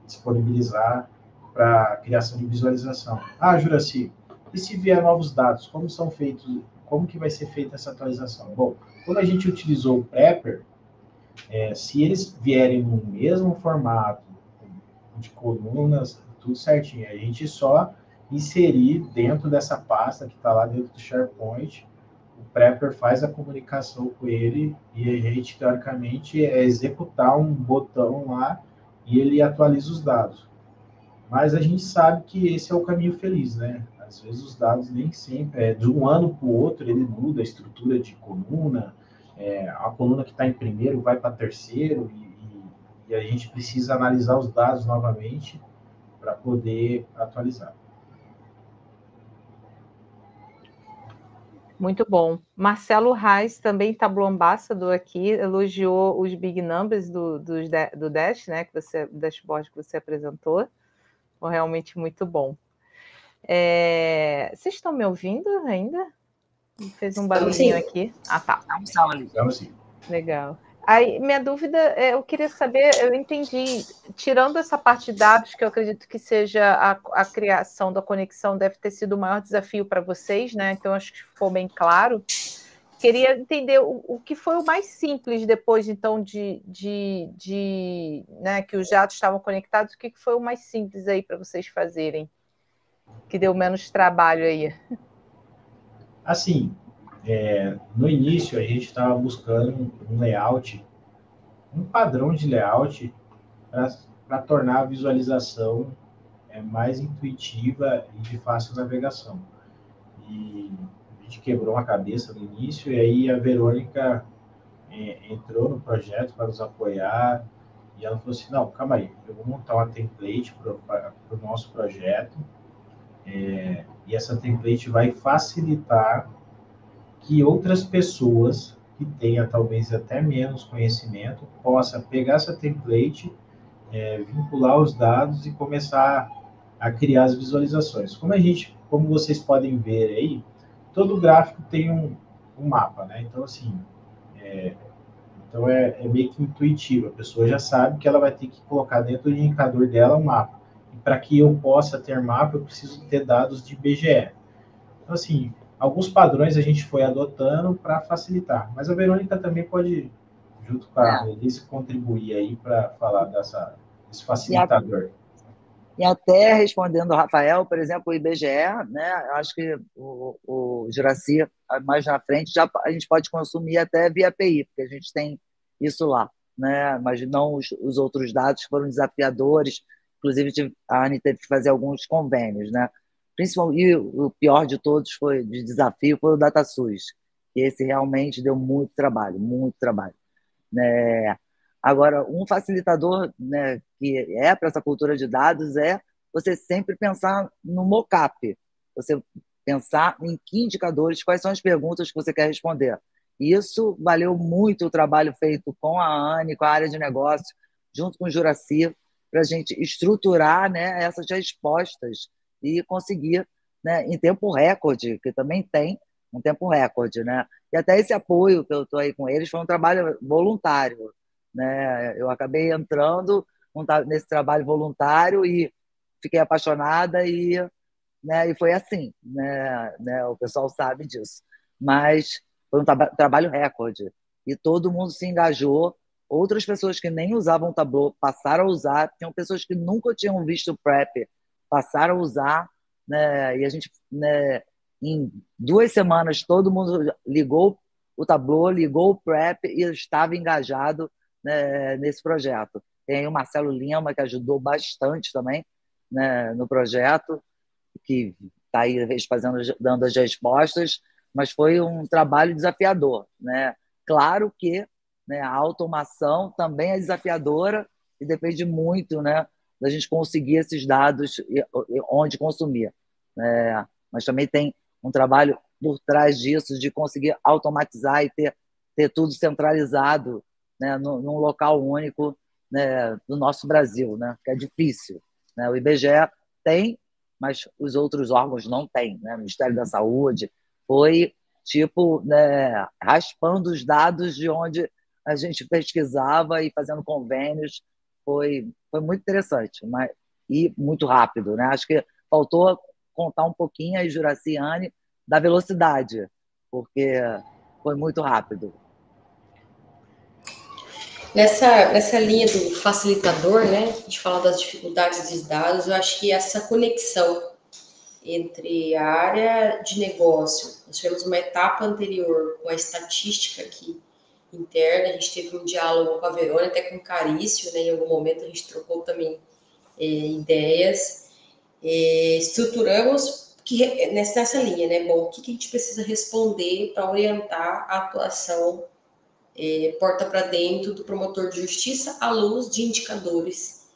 disponibilizar para a criação de visualização. Juraci, e se vier novos dados, como que vai ser feita essa atualização? Bom, quando a gente utilizou o Prepper, se eles vierem no mesmo formato, de colunas, tudo certinho, a gente só inserir dentro dessa pasta que está lá dentro do SharePoint, o Prepper faz a comunicação com ele e a gente, teoricamente, executar um botão lá e ele atualiza os dados. Mas a gente sabe que esse é o caminho feliz, né? Às vezes os dados nem sempre, de um ano para o outro, ele muda a estrutura de coluna, a coluna que está em primeiro vai para terceiro e a gente precisa analisar os dados novamente para poder atualizar.
Muito bom. Marcelo Reis, também Tableau Ambassador aqui, elogiou os big numbers do Dash, né, do dashboard que você apresentou. Foi realmente muito bom. Vocês estão me ouvindo ainda? Fez um barulhinho aqui. Ah, tá.
Estamos sim.
Legal. Aí, minha dúvida, eu queria saber, eu entendi, tirando essa parte de dados, que eu acredito que seja a criação da conexão deve ter sido o maior desafio para vocês, né? Então, acho que ficou bem claro. Queria entender o que foi o mais simples depois, então, né, que os dados estavam conectados, o que foi o mais simples aí para vocês fazerem, que deu menos trabalho aí?
Assim, no início a gente estava buscando um layout, um padrão de layout para tornar a visualização mais intuitiva e de fácil navegação. E a gente quebrou a cabeça no início, e aí a Verônica entrou no projeto para nos apoiar, e ela falou assim, não, calma aí, eu vou montar uma template para o nosso projeto, e essa template vai facilitar que outras pessoas que tenham talvez até menos conhecimento possa pegar essa template, vincular os dados e começar a criar as visualizações. Como vocês podem ver aí, todo gráfico tem um mapa, né? Então, assim, é meio que intuitivo. A pessoa já sabe que ela vai ter que colocar dentro do indicador dela um mapa. E para que eu possa ter mapa, eu preciso ter dados de IBGE. Então, assim, alguns padrões a gente foi adotando para facilitar. Mas a Verônica também pode, junto com a Elise, contribuir aí para falar desse facilitador.
E até respondendo ao Rafael, por exemplo, o IBGE, né? Acho que o Juraci, mais na frente, a gente pode consumir até via API, porque a gente tem isso lá, né? Mas não os outros dados foram desafiadores. Inclusive, a Anne teve que fazer alguns convênios, né? Principalmente, e o pior de todos de desafio foi o DataSUS, que esse realmente deu muito trabalho, né? Agora, um facilitador, né, que para essa cultura de dados é você sempre pensar no mockup, você pensar em que indicadores, quais são as perguntas que você quer responder. E isso valeu muito o trabalho feito com a Anne, com a área de negócio, junto com o Juraci, para a gente estruturar, né, essas respostas e conseguir, né, em tempo recorde, que também tem um tempo recorde, né? E até esse apoio que eu estou aí com eles foi um trabalho voluntário, né? Eu acabei entrando nesse trabalho voluntário e fiquei apaixonada né, e foi assim, né? O pessoal sabe disso. Mas foi um trabalho recorde e todo mundo se engajou. Outras pessoas que nem usavam o Tableau passaram a usar, tinham pessoas que nunca tinham visto o Prep, passaram a usar, né? E a gente, né, em 2 semanas, todo mundo ligou o Tableau, ligou o Prep e estava engajado, né, nesse projeto. Tem aí o Marcelo Lima, que ajudou bastante também, né, no projeto, que está aí dando as respostas, mas foi um trabalho desafiador, né? Claro que, né, a automação também é desafiadora e depende muito, né, da gente conseguir esses dados onde consumir, né? Mas também tem um trabalho por trás disso de conseguir automatizar e ter tudo centralizado, né, num local único, né, do nosso Brasil, né, que é difícil, né? O IBGE tem, mas os outros órgãos não têm, né? O Ministério da Saúde foi tipo, né, raspando os dados de onde a gente pesquisava e fazendo convênios. Foi muito interessante, e muito rápido, né? Acho que faltou contar um pouquinho aí, Juraci e Anne, da velocidade, porque foi muito rápido.
Nessa linha do facilitador, né, a gente fala das dificuldades dos dados, eu acho que essa conexão entre a área de negócio, nós tivemos uma etapa anterior com a estatística aqui interna, a gente teve um diálogo com a Verônica, até com o Carício, né, em algum momento a gente trocou também ideias, estruturamos nessa linha, né, bom, o que a gente precisa responder para orientar a atuação porta para dentro do promotor de justiça à luz de indicadores.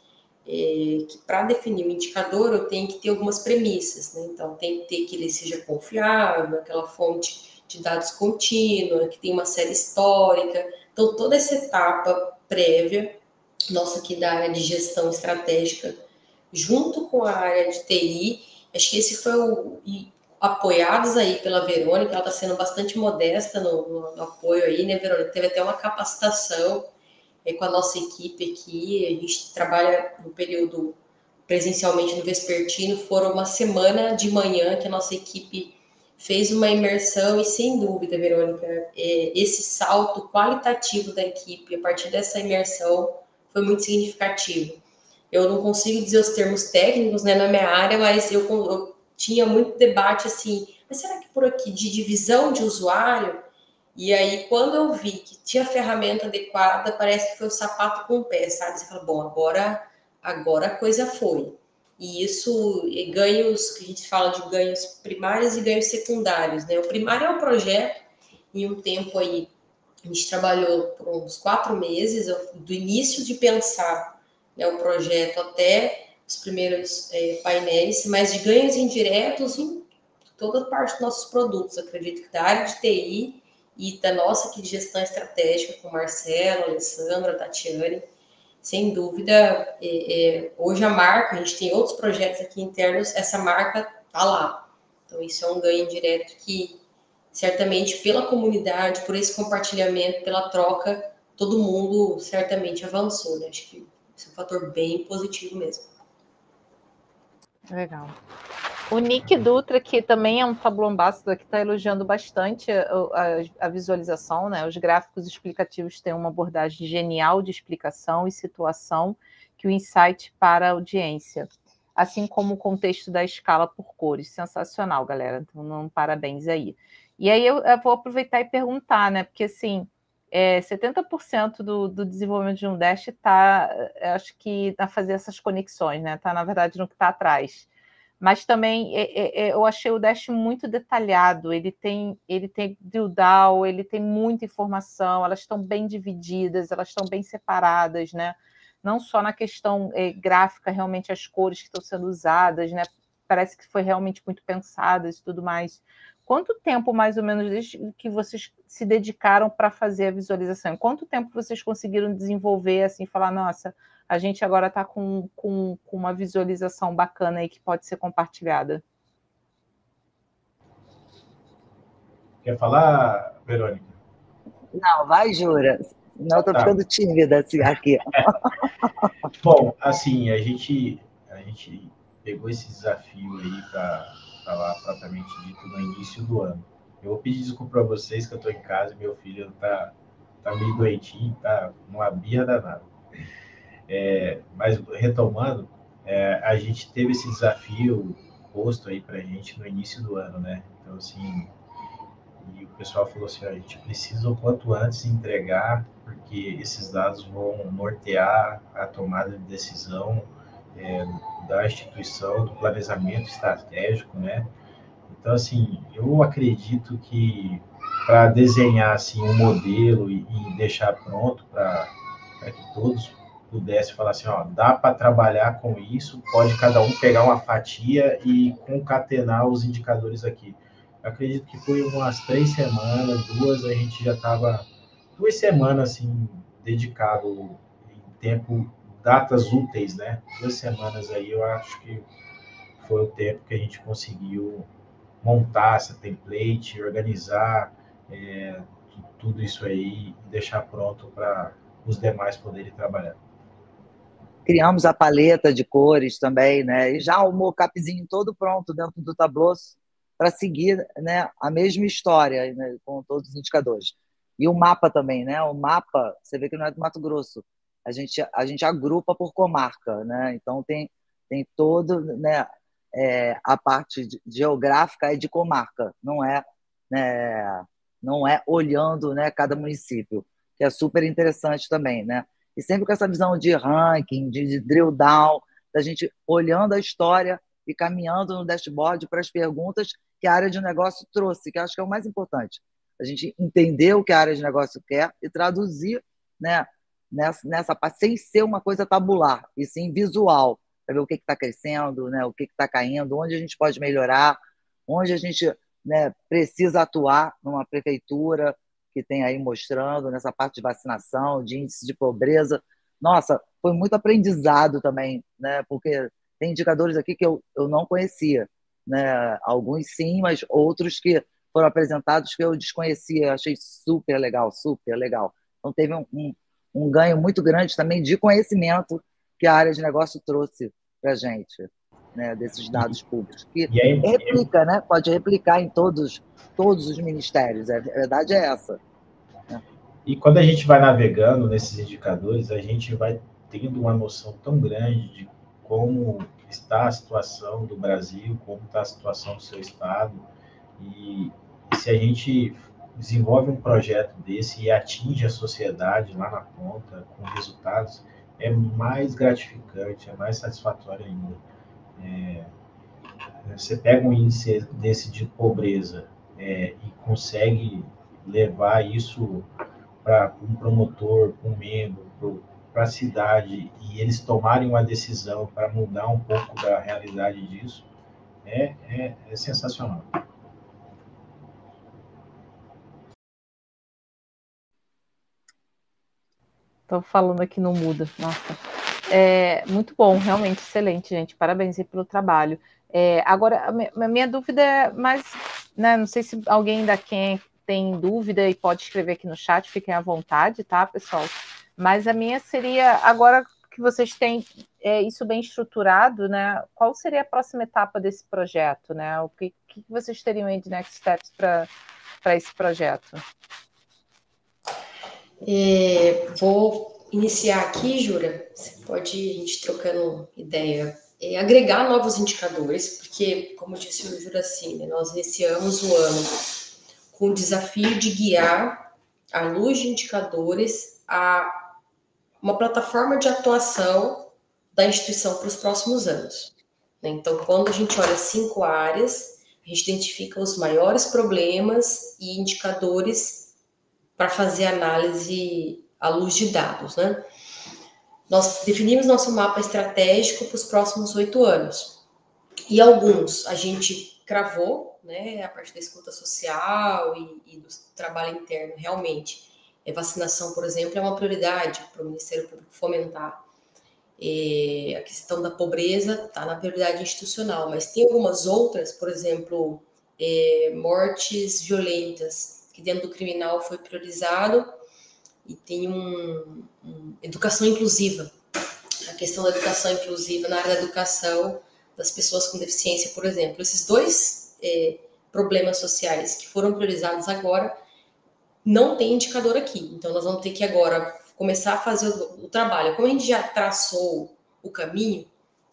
Que para definir um indicador eu tenho que ter algumas premissas, né? Então tem que ter que ele seja confiável, aquela fonte de dados contínua, que tem uma série histórica. Então toda essa etapa prévia, nossa aqui da área de gestão estratégica, junto com a área de TI, acho que esse foi apoiados aí pela Verônica, ela está sendo bastante modesta no apoio aí, né, Verônica? Teve até uma capacitação com a nossa equipe aqui, a gente trabalha no período presencialmente no Vespertino, foram uma semana de manhã que a nossa equipe fez uma imersão e, sem dúvida, Verônica, esse salto qualitativo da equipe, a partir dessa imersão, foi muito significativo. Eu não consigo dizer os termos técnicos, né, na minha área, mas eu tinha muito debate assim, mas será que por aqui de divisão de usuário? E aí, quando eu vi que tinha a ferramenta adequada, parece que foi o sapato com o pé, sabe? Você fala, bom, agora a coisa foi. E isso, ganhos, que a gente fala de ganhos primários e ganhos secundários, né? O primário é um projeto, em um tempo aí, a gente trabalhou por uns 4 meses, do início de pensar, né, o projeto até os primeiros painéis, mas de ganhos indiretos em toda parte dos nossos produtos. Acredito que da área de TI e da nossa aqui de gestão estratégica, com Marcelo, Alessandra, Tatiane, sem dúvida, hoje a marca, a gente tem outros projetos aqui internos, essa marca está lá. Então, isso é um ganho direto que, certamente, pela comunidade, por esse compartilhamento, pela troca, todo mundo certamente avançou, né? Acho que isso é um fator bem positivo mesmo.
Legal. O Nick Dutra, que também é um Tableau Ambassador, que está elogiando bastante a visualização, né? Os gráficos explicativos têm uma abordagem genial de explicação e situação que o insight para a audiência, assim como o contexto da escala por cores. Sensacional, galera. Então, parabéns aí. E aí eu vou aproveitar e perguntar, né? Porque, assim, 70% do desenvolvimento de um Dash está, acho que, a fazer essas conexões, né? Está, na verdade, no que está atrás. Mas também eu achei o Dash muito detalhado, ele tem drill down, ele tem muita informação, elas estão bem divididas, elas estão bem separadas, né? Não só na questão gráfica, realmente as cores que estão sendo usadas, né? Parece que foi realmente muito pensadas e tudo mais. Quanto tempo, mais ou menos, desde que vocês se dedicaram para fazer a visualização? Quanto tempo vocês conseguiram desenvolver, assim, falar, nossa, a gente agora está com uma visualização bacana aí que pode ser compartilhada?
Quer falar, Verônica?
Não, vai, Jura. Não, estou ficando tímida assim, aqui.
Bom, assim, a gente pegou esse desafio aí para falar propriamente dito no início do ano. Eu vou pedir desculpa para vocês que eu estou em casa e meu filho tá meio doentinho, tá numa birra danada. Mas retomando, a gente teve esse desafio posto aí para a gente no início do ano, né? Então, assim, e o pessoal falou assim, a gente precisa o quanto antes entregar, porque esses dados vão nortear a tomada de decisão da instituição, do planejamento estratégico, né? Então, assim, eu acredito que para desenhar assim um modelo e deixar pronto para que todos pudessem falar assim, ó, dá para trabalhar com isso, pode cada um pegar uma fatia e concatenar os indicadores aqui. Eu acredito que foi umas 3 semanas, a gente já estava 2 semanas assim dedicado em tempo, datas úteis, né? 2 semanas aí eu acho que foi o tempo que a gente conseguiu montar essa template, organizar tudo isso aí e deixar pronto para os demais poderem trabalhar.
Criamos a paleta de cores também, né? E já o mocapzinho todo pronto dentro do Tableau para seguir, né, a mesma história, né, com todos os indicadores. E o mapa também, né? O mapa, você vê que não é do Mato Grosso. A gente agrupa por comarca, né? Então tem todo, né, a parte geográfica é de comarca, né, não é olhando, né, cada município, que é super interessante também, né? E sempre com essa visão de ranking, de drill down, da gente olhando a história e caminhando no dashboard para as perguntas que a área de negócio trouxe, que eu acho que é o mais importante. a gente entender o que a área de negócio quer e traduzir, né, nessa parte, sem ser uma coisa tabular, e sim visual, para ver o que está crescendo, né, o que está caindo, onde a gente pode melhorar, onde a gente, né, precisa atuar numa prefeitura que tem aí mostrando nessa parte de vacinação, de índice de pobreza. Nossa, foi muito aprendizado também, né, porque tem indicadores aqui que eu não conhecia, né, alguns sim, mas outros que foram apresentados que eu desconhecia, eu achei super legal, super legal. Então teve um ganho muito grande também de conhecimento que a área de negócio trouxe para a gente, né, desses dados públicos, que
E aí,
replica, né, pode replicar em todos os ministérios, a verdade é essa. Né?
e quando a gente vai navegando nesses indicadores, a gente vai tendo uma noção tão grande de como está a situação do Brasil, como está a situação do seu estado, e se a gente desenvolve um projeto desse e atinge a sociedade lá na ponta com resultados, é mais gratificante, é mais satisfatório ainda. Você pega um índice desse de pobreza e consegue levar isso para um promotor, para um membro, para a cidade, e eles tomarem uma decisão para mudar um pouco da realidade disso, é sensacional.
Estou falando aqui no mudo, nossa. Muito bom, realmente excelente, gente. Parabéns aí pelo trabalho. Agora, a minha dúvida é mais, né, não sei se alguém da quem tem dúvida e pode escrever aqui no chat, fiquem à vontade, tá, pessoal? Mas a minha seria, agora que vocês têm isso bem estruturado, né, qual seria a próxima etapa desse projeto, né? O que vocês teriam aí de next steps para esse projeto?
Vou iniciar aqui, Jura. Você pode ir a gente trocando ideia. Agregar novos indicadores, porque, como disse o Juraci, né, nós iniciamos o ano com o desafio de guiar, à luz de indicadores, a uma plataforma de atuação da instituição para os próximos anos. Então, quando a gente olha 5 áreas, a gente identifica os maiores problemas e indicadores para fazer análise à luz de dados, né? Nós definimos nosso mapa estratégico para os próximos 8 anos. E alguns a gente cravou, né, a parte da escuta social e do trabalho interno, realmente. Vacinação, por exemplo, é uma prioridade para o Ministério Público fomentar. A questão da pobreza está na prioridade institucional, mas tem algumas outras, por exemplo, mortes violentas, que dentro do criminal foi priorizado, e tem educação inclusiva. A questão da educação inclusiva na área da educação das pessoas com deficiência, por exemplo. Esses dois problemas sociais que foram priorizados agora não tem indicador aqui. Então, nós vamos ter que agora começar a fazer o trabalho. Como a gente já traçou o caminho,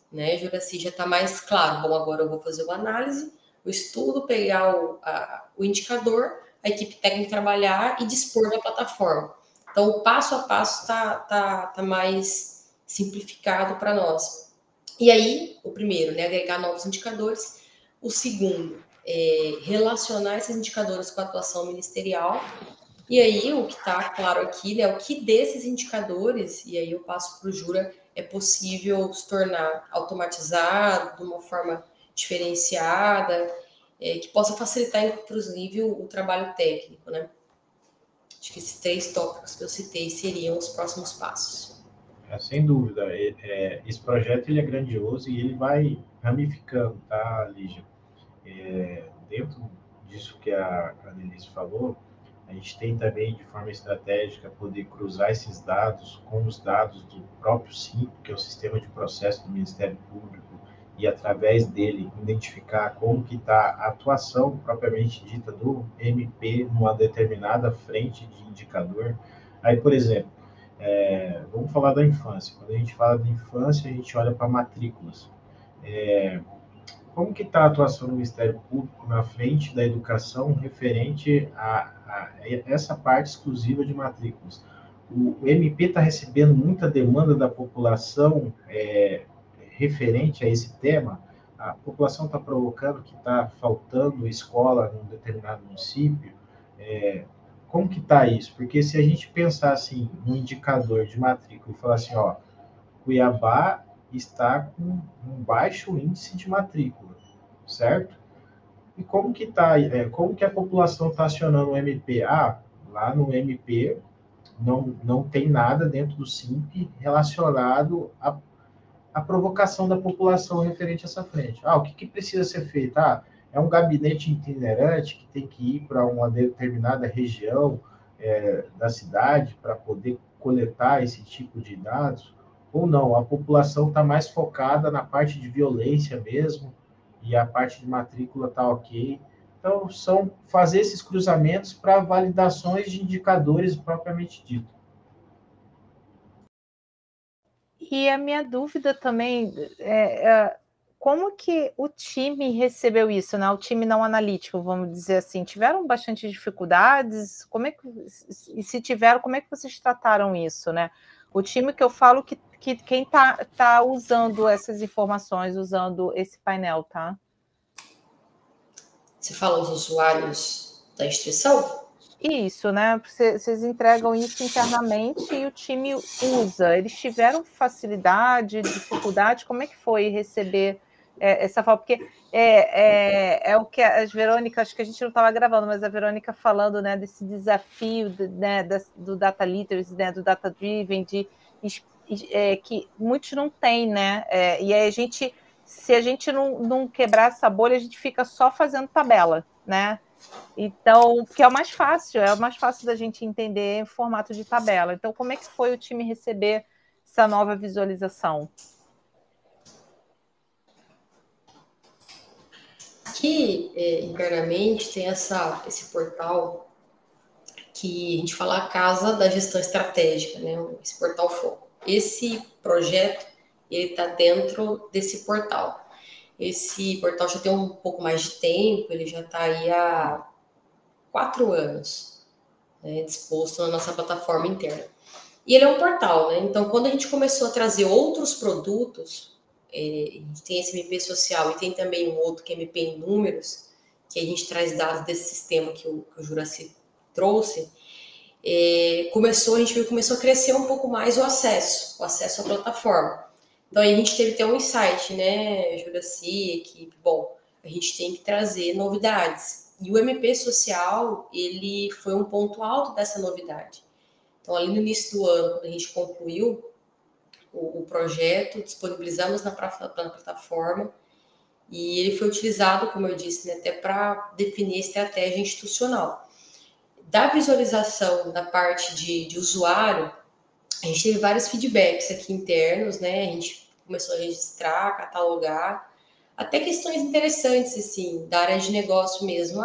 né, Juraci, já está mais claro. Bom, agora eu vou fazer uma análise, o estudo, pegar o indicador, a equipe técnica trabalhar e dispor da plataforma. Então, o passo a passo está mais simplificado para nós. E aí, o primeiro, né, agregar novos indicadores. O segundo, relacionar esses indicadores com a atuação ministerial. E aí, o que está claro aqui, né, o que desses indicadores, e aí eu passo para o Jura, é possível se tornar automatizado, de uma forma diferenciada, que possa facilitar, inclusive, o trabalho técnico, né? Acho que esses 3 tópicos que eu citei seriam os próximos passos.
Sem dúvida, esse projeto ele é grandioso e ele vai ramificando, tá, Lígia? Dentro disso que a Denise falou, a gente tem também, de forma estratégica, poder cruzar esses dados com os dados do próprio SIMP, que é o Sistema de Processo do Ministério Público, e, através dele, identificar como que está a atuação propriamente dita do MP numa determinada frente de indicador. Aí, por exemplo, vamos falar da infância. Quando a gente fala de infância, a gente olha para matrículas. Como que está a atuação do Ministério Público na frente da educação referente a essa parte exclusiva de matrículas? O MP está recebendo muita demanda da população referente a esse tema. A população está provocando que está faltando escola num determinado município. como que está isso? Porque se a gente pensar assim, no indicador de matrícula e falar assim, ó, Cuiabá está com um baixo índice de matrícula, certo? E como que tá, como que a população está acionando o MP? Ah, lá no MP não tem nada dentro do SIMP relacionado à provocação da população referente a essa frente. Ah, o que precisa ser feito? Ah, é um gabinete itinerante que tem que ir para uma determinada região da cidade para poder coletar esse tipo de dados? Ou não, a população está mais focada na parte de violência mesmo, e a parte de matrícula está ok. Então, são fazer esses cruzamentos para validações de indicadores propriamente dito.
E a minha dúvida também como que o time recebeu isso, né? O time não analítico, vamos dizer assim, tiveram bastante dificuldades? E se tiveram, como é que vocês trataram isso, né? O time que eu falo que quem tá usando essas informações, usando esse painel, tá?
Você fala os usuários da instituição?
Isso, né? Vocês entregam isso internamente e o time usa. Eles tiveram facilidade, dificuldade? Como é que foi receber essa fala? Porque é o que a Verônica, acho que a gente não estava gravando, mas a Verônica falando, né, desse desafio, né, do data literacy, né, do data driven, que muitos não têm, né? E aí se a gente não quebrar essa bolha, a gente fica só fazendo tabela, né? Então, porque é o mais fácil da gente entender em formato de tabela. Então, como é que foi o time receber essa nova visualização?
Aqui, internamente, tem esse portal que a gente fala a Casa da Gestão Estratégica, né? Esse portal Foco. Esse projeto, ele está dentro desse portal. Esse portal já tem um pouco mais de tempo, ele já está aí há 4 anos, né, disposto na nossa plataforma interna. E ele é um portal, né? Então, quando a gente começou a trazer outros produtos, a gente tem esse MP social e tem também um outro que é MP em números, que a gente traz dados desse sistema que o Juraci trouxe, a gente começou a crescer um pouco mais o acesso à plataforma. Então, aí a gente teve até um insight, né, Juraci, equipe, bom, a gente tem que trazer novidades. E o MP social, ele foi um ponto alto dessa novidade. Então, ali no início do ano, quando a gente concluiu o projeto, disponibilizamos na plataforma e ele foi utilizado, como eu disse, né, até para definir a estratégia institucional. Da visualização da parte de usuário, a gente teve vários feedbacks aqui internos, né? A gente começou a registrar, catalogar, até questões interessantes, assim, da área de negócio mesmo.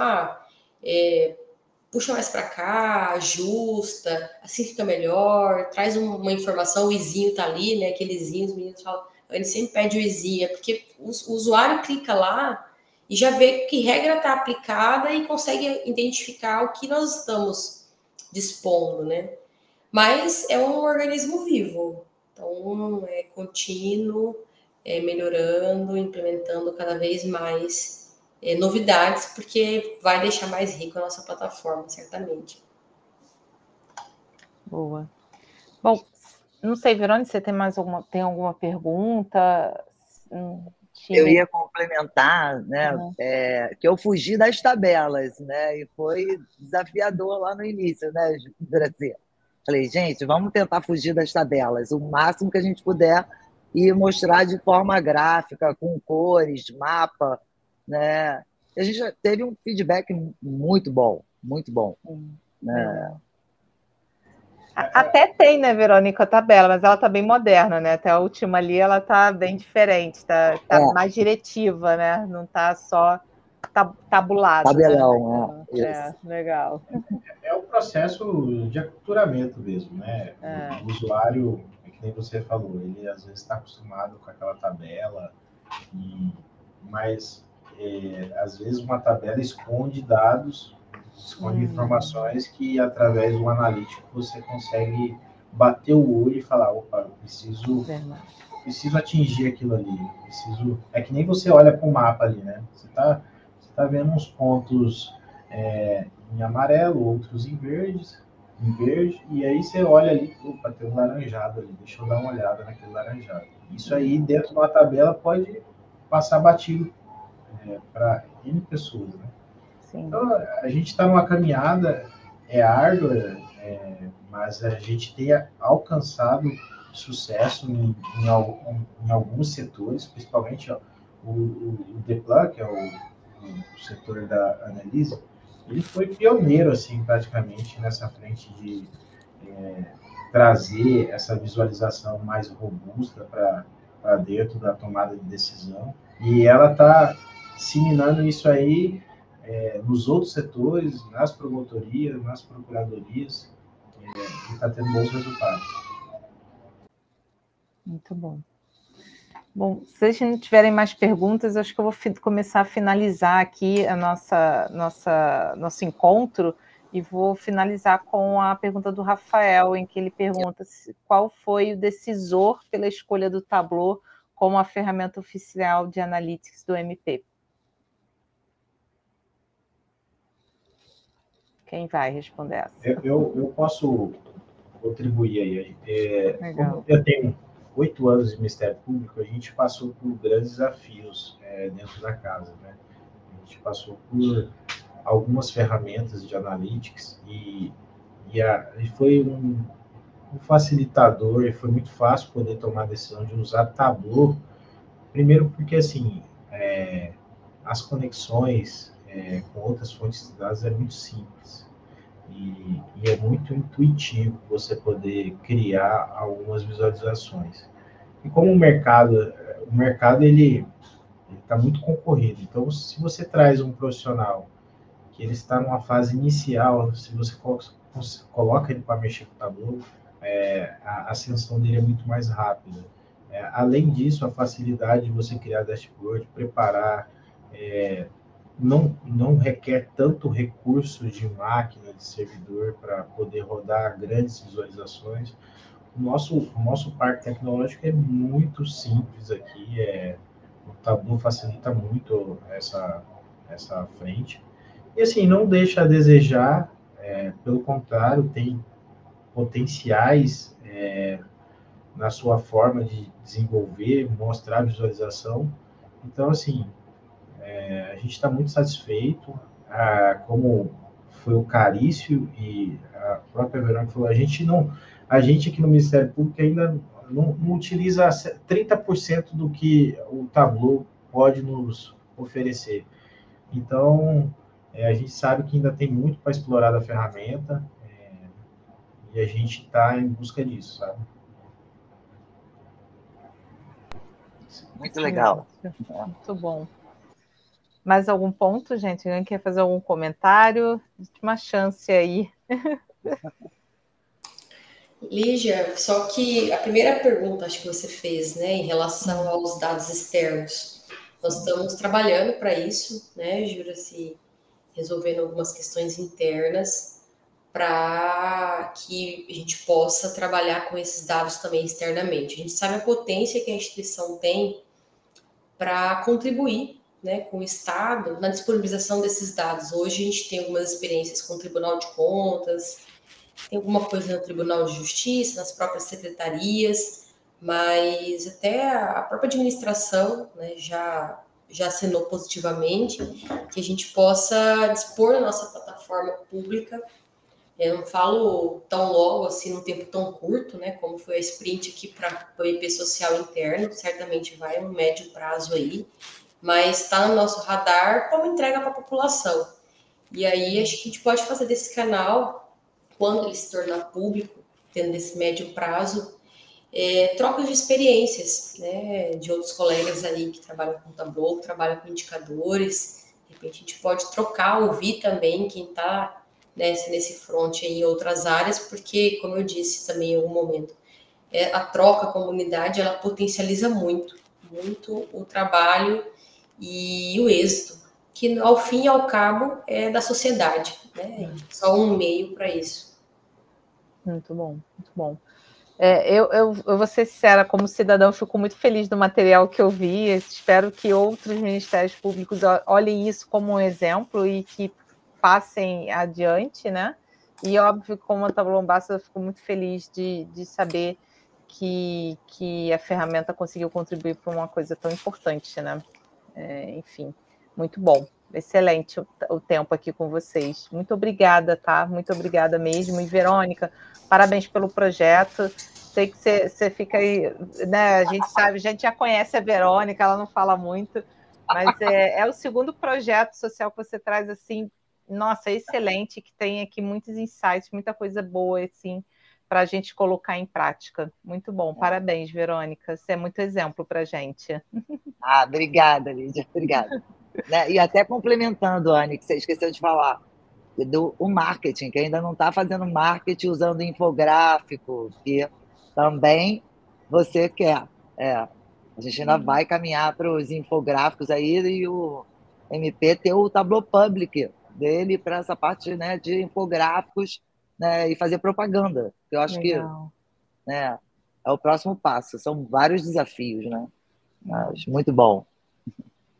Puxa mais para cá, ajusta, assim fica melhor, traz uma informação, o izinho tá ali, né? Aquele izinho, os meninos falam, ele sempre pede o izinho, porque o usuário clica lá e já vê que regra está aplicada e consegue identificar o que nós estamos dispondo, né? Mas é um organismo vivo, então é contínuo, melhorando, implementando cada vez mais novidades, porque vai deixar mais rico a nossa plataforma, certamente.
Boa. Bom, não sei, Verônica, você tem alguma pergunta?
Eu ia complementar, né, que eu fugi das tabelas, né, e foi desafiador lá no início, né, Brasil. Falei, gente, vamos tentar fugir das tabelas, o máximo que a gente puder, e mostrar de forma gráfica, com cores, mapa, né. E a gente teve um feedback muito bom, né.
Até tem, né, Verônica, a tabela, mas ela está bem moderna, né? Até a última ali ela está bem diferente, está mais diretiva, né? Não está só tabulado.
Tabelão,
né? Legal.
É o processo de aculturamento mesmo, né? O usuário, que nem você falou, ele às vezes está acostumado com aquela tabela, mas às vezes uma tabela esconde dados, esconde informações que através do analítico você consegue bater o olho e falar, opa, eu preciso atingir aquilo ali, é que nem você olha para o mapa ali, né? Você tá vendo uns pontos em amarelo, outros em verde, e aí você olha ali, opa, tem um laranjado ali, deixa eu dar uma olhada naquele laranjado. Isso aí, dentro de uma tabela, pode passar batido para N pessoas, né?
Sim.
Então, a gente está numa caminhada, é árdua, mas a gente tem alcançado sucesso em alguns setores, principalmente ó, o DEPLAN, que é o setor da Analise, ele foi pioneiro, assim, praticamente, nessa frente de trazer essa visualização mais robusta para dentro da tomada de decisão. E ela está disseminando isso aí nos outros setores, nas promotorias, nas procuradorias, e está tendo bons resultados.
Muito bom. Bom, se vocês não tiverem mais perguntas, acho que eu vou começar a finalizar aqui a nosso encontro, e vou finalizar com a pergunta do Rafael, em que ele pergunta qual foi o decisor pela escolha do Tableau como a ferramenta oficial de analytics do MP. Quem vai responder essa?
Eu posso contribuir aí.
Legal.
Como eu tenho 8 anos de Ministério Público, a gente passou por grandes desafios dentro da casa, né? A gente passou por algumas ferramentas de analytics e foi um facilitador, e foi muito fácil poder tomar a decisão de usar Tableau, primeiro porque, assim, as conexões com outras fontes de dados é muito simples. E é muito intuitivo você poder criar algumas visualizações. E como o mercado ele está muito concorrido. Então, se você traz um profissional que ele está numa fase inicial, se você coloca ele para mexer com o Tableau, a ascensão dele é muito mais rápida. Além disso, a facilidade de você criar dashboard, preparar, não requer tanto recurso de máquina, de servidor, para poder rodar grandes visualizações. O nosso parque tecnológico é muito simples aqui, o Tableau facilita muito essa frente. E assim, não deixa a desejar, pelo contrário, tem potenciais na sua forma de desenvolver, mostrar a visualização. Então, assim, a gente está muito satisfeito, como foi o Carício e a própria Verônica falou, a gente aqui no Ministério Público ainda não utiliza 30% do que o Tableau pode nos oferecer. Então, a gente sabe que ainda tem muito para explorar da ferramenta, e a gente está em busca disso, sabe?
Muito legal.
Muito bom. Mais algum ponto, gente? Alguém quer fazer algum comentário? Uma chance aí.
Lígia, só que a primeira pergunta, acho que você fez, né, em relação aos dados externos, nós estamos trabalhando para isso, né, Juraci, resolvendo algumas questões internas para que a gente possa trabalhar com esses dados também externamente. A gente sabe a potência que a instituição tem para contribuir, né, com o Estado na disponibilização desses dados. Hoje a gente tem algumas experiências com o Tribunal de Contas, tem alguma coisa no Tribunal de Justiça, nas próprias secretarias, mas até a própria administração, né, já assinou positivamente que a gente possa dispor da nossa plataforma pública. Eu não falo tão logo, assim, num tempo tão curto, né, como foi a sprint aqui para o IP social interno, certamente vai um médio prazo aí, mas está no nosso radar como entrega para a população. E aí acho que a gente pode fazer desse canal, quando ele se tornar público, tendo esse médio prazo, trocas de experiências, né, de outros colegas aí que trabalham com Tableau, que trabalham com indicadores. De repente a gente pode trocar, ouvir também quem está nesse front em outras áreas, porque, como eu disse também em algum momento, a troca, a comunidade, ela potencializa muito o trabalho e o êxito, que ao fim e ao cabo é da sociedade, né? Só um meio para isso.
Muito bom, muito bom. Eu vou ser sincera, como cidadão, eu fico muito feliz do material que eu vi. Espero que outros ministérios públicos olhem isso como um exemplo e que passem adiante, né? E, óbvio, como a Tableau Ambassador, eu fico muito feliz de saber que a ferramenta conseguiu contribuir para uma coisa tão importante, né? Enfim, muito bom. Excelente o tempo aqui com vocês. Muito obrigada, tá? Muito obrigada mesmo. E, Verônica, parabéns pelo projeto. Sei que você fica aí, né? A gente sabe, a gente já conhece a Verônica, ela não fala muito, mas é o segundo projeto social que você traz, assim, nossa, excelente, que tem aqui muitos insights, muita coisa boa, assim, para a gente colocar em prática. Muito bom, parabéns, Verônica. Você é muito exemplo para a gente.
Obrigada, Lídia, obrigada. Né? E até complementando, Anne, que você esqueceu de falar, o marketing, que ainda não está fazendo marketing usando infográfico, que também você quer. A gente ainda vai caminhar para os infográficos aí e o MP ter o Tableau Public dele para essa parte, né, de infográficos, né, e fazer propaganda. Eu acho
Legal.
que, né, é o próximo passo. São vários desafios, né? Acho muito bom.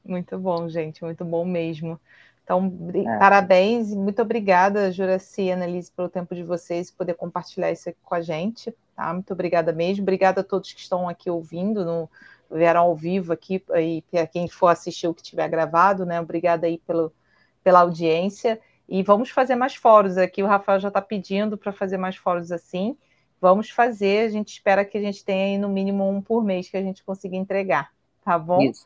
Muito bom, gente, muito bom mesmo. Então, parabéns e muito obrigada, Juraci e Annelise, pelo tempo de vocês e poder compartilhar isso aqui com a gente, tá? Muito obrigada mesmo. Obrigada a todos que estão aqui ouvindo, vieram ao vivo aqui, e para quem for assistir o que tiver gravado, né? Obrigada aí pela audiência. E vamos fazer mais fóruns aqui. O Rafael já está pedindo para fazer mais fóruns assim. Vamos fazer, a gente espera que a gente tenha aí no mínimo um por mês que a gente consiga entregar, tá bom?
Isso.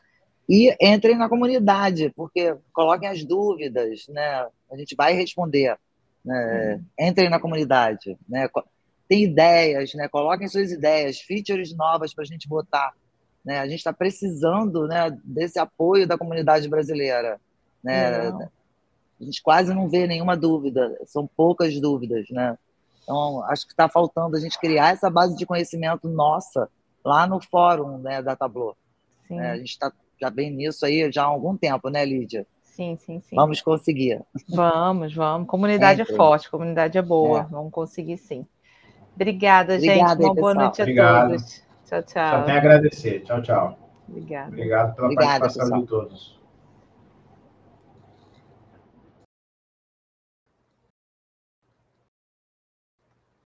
E entrem na comunidade, porque coloquem as dúvidas, né? A gente vai responder. Né? Entrem na comunidade, né? Tem ideias, né? Coloquem suas ideias, features novas para a gente botar. Né? A gente está precisando, né, desse apoio da comunidade brasileira. Né? A gente quase não vê nenhuma dúvida, são poucas dúvidas. Né? Então, acho que está faltando a gente criar essa base de conhecimento nossa lá no fórum, né, da Tableau. A gente está já bem nisso aí já há algum tempo, né, Lídia?
Sim.
Vamos conseguir.
Vamos. Comunidade é forte, comunidade é boa. Vamos conseguir, sim. Obrigada, gente. Uma boa noite a todos. Tchau, tchau.
Só tenho a agradecer. Tchau, tchau.
Obrigada.
Obrigado pela participação de todos.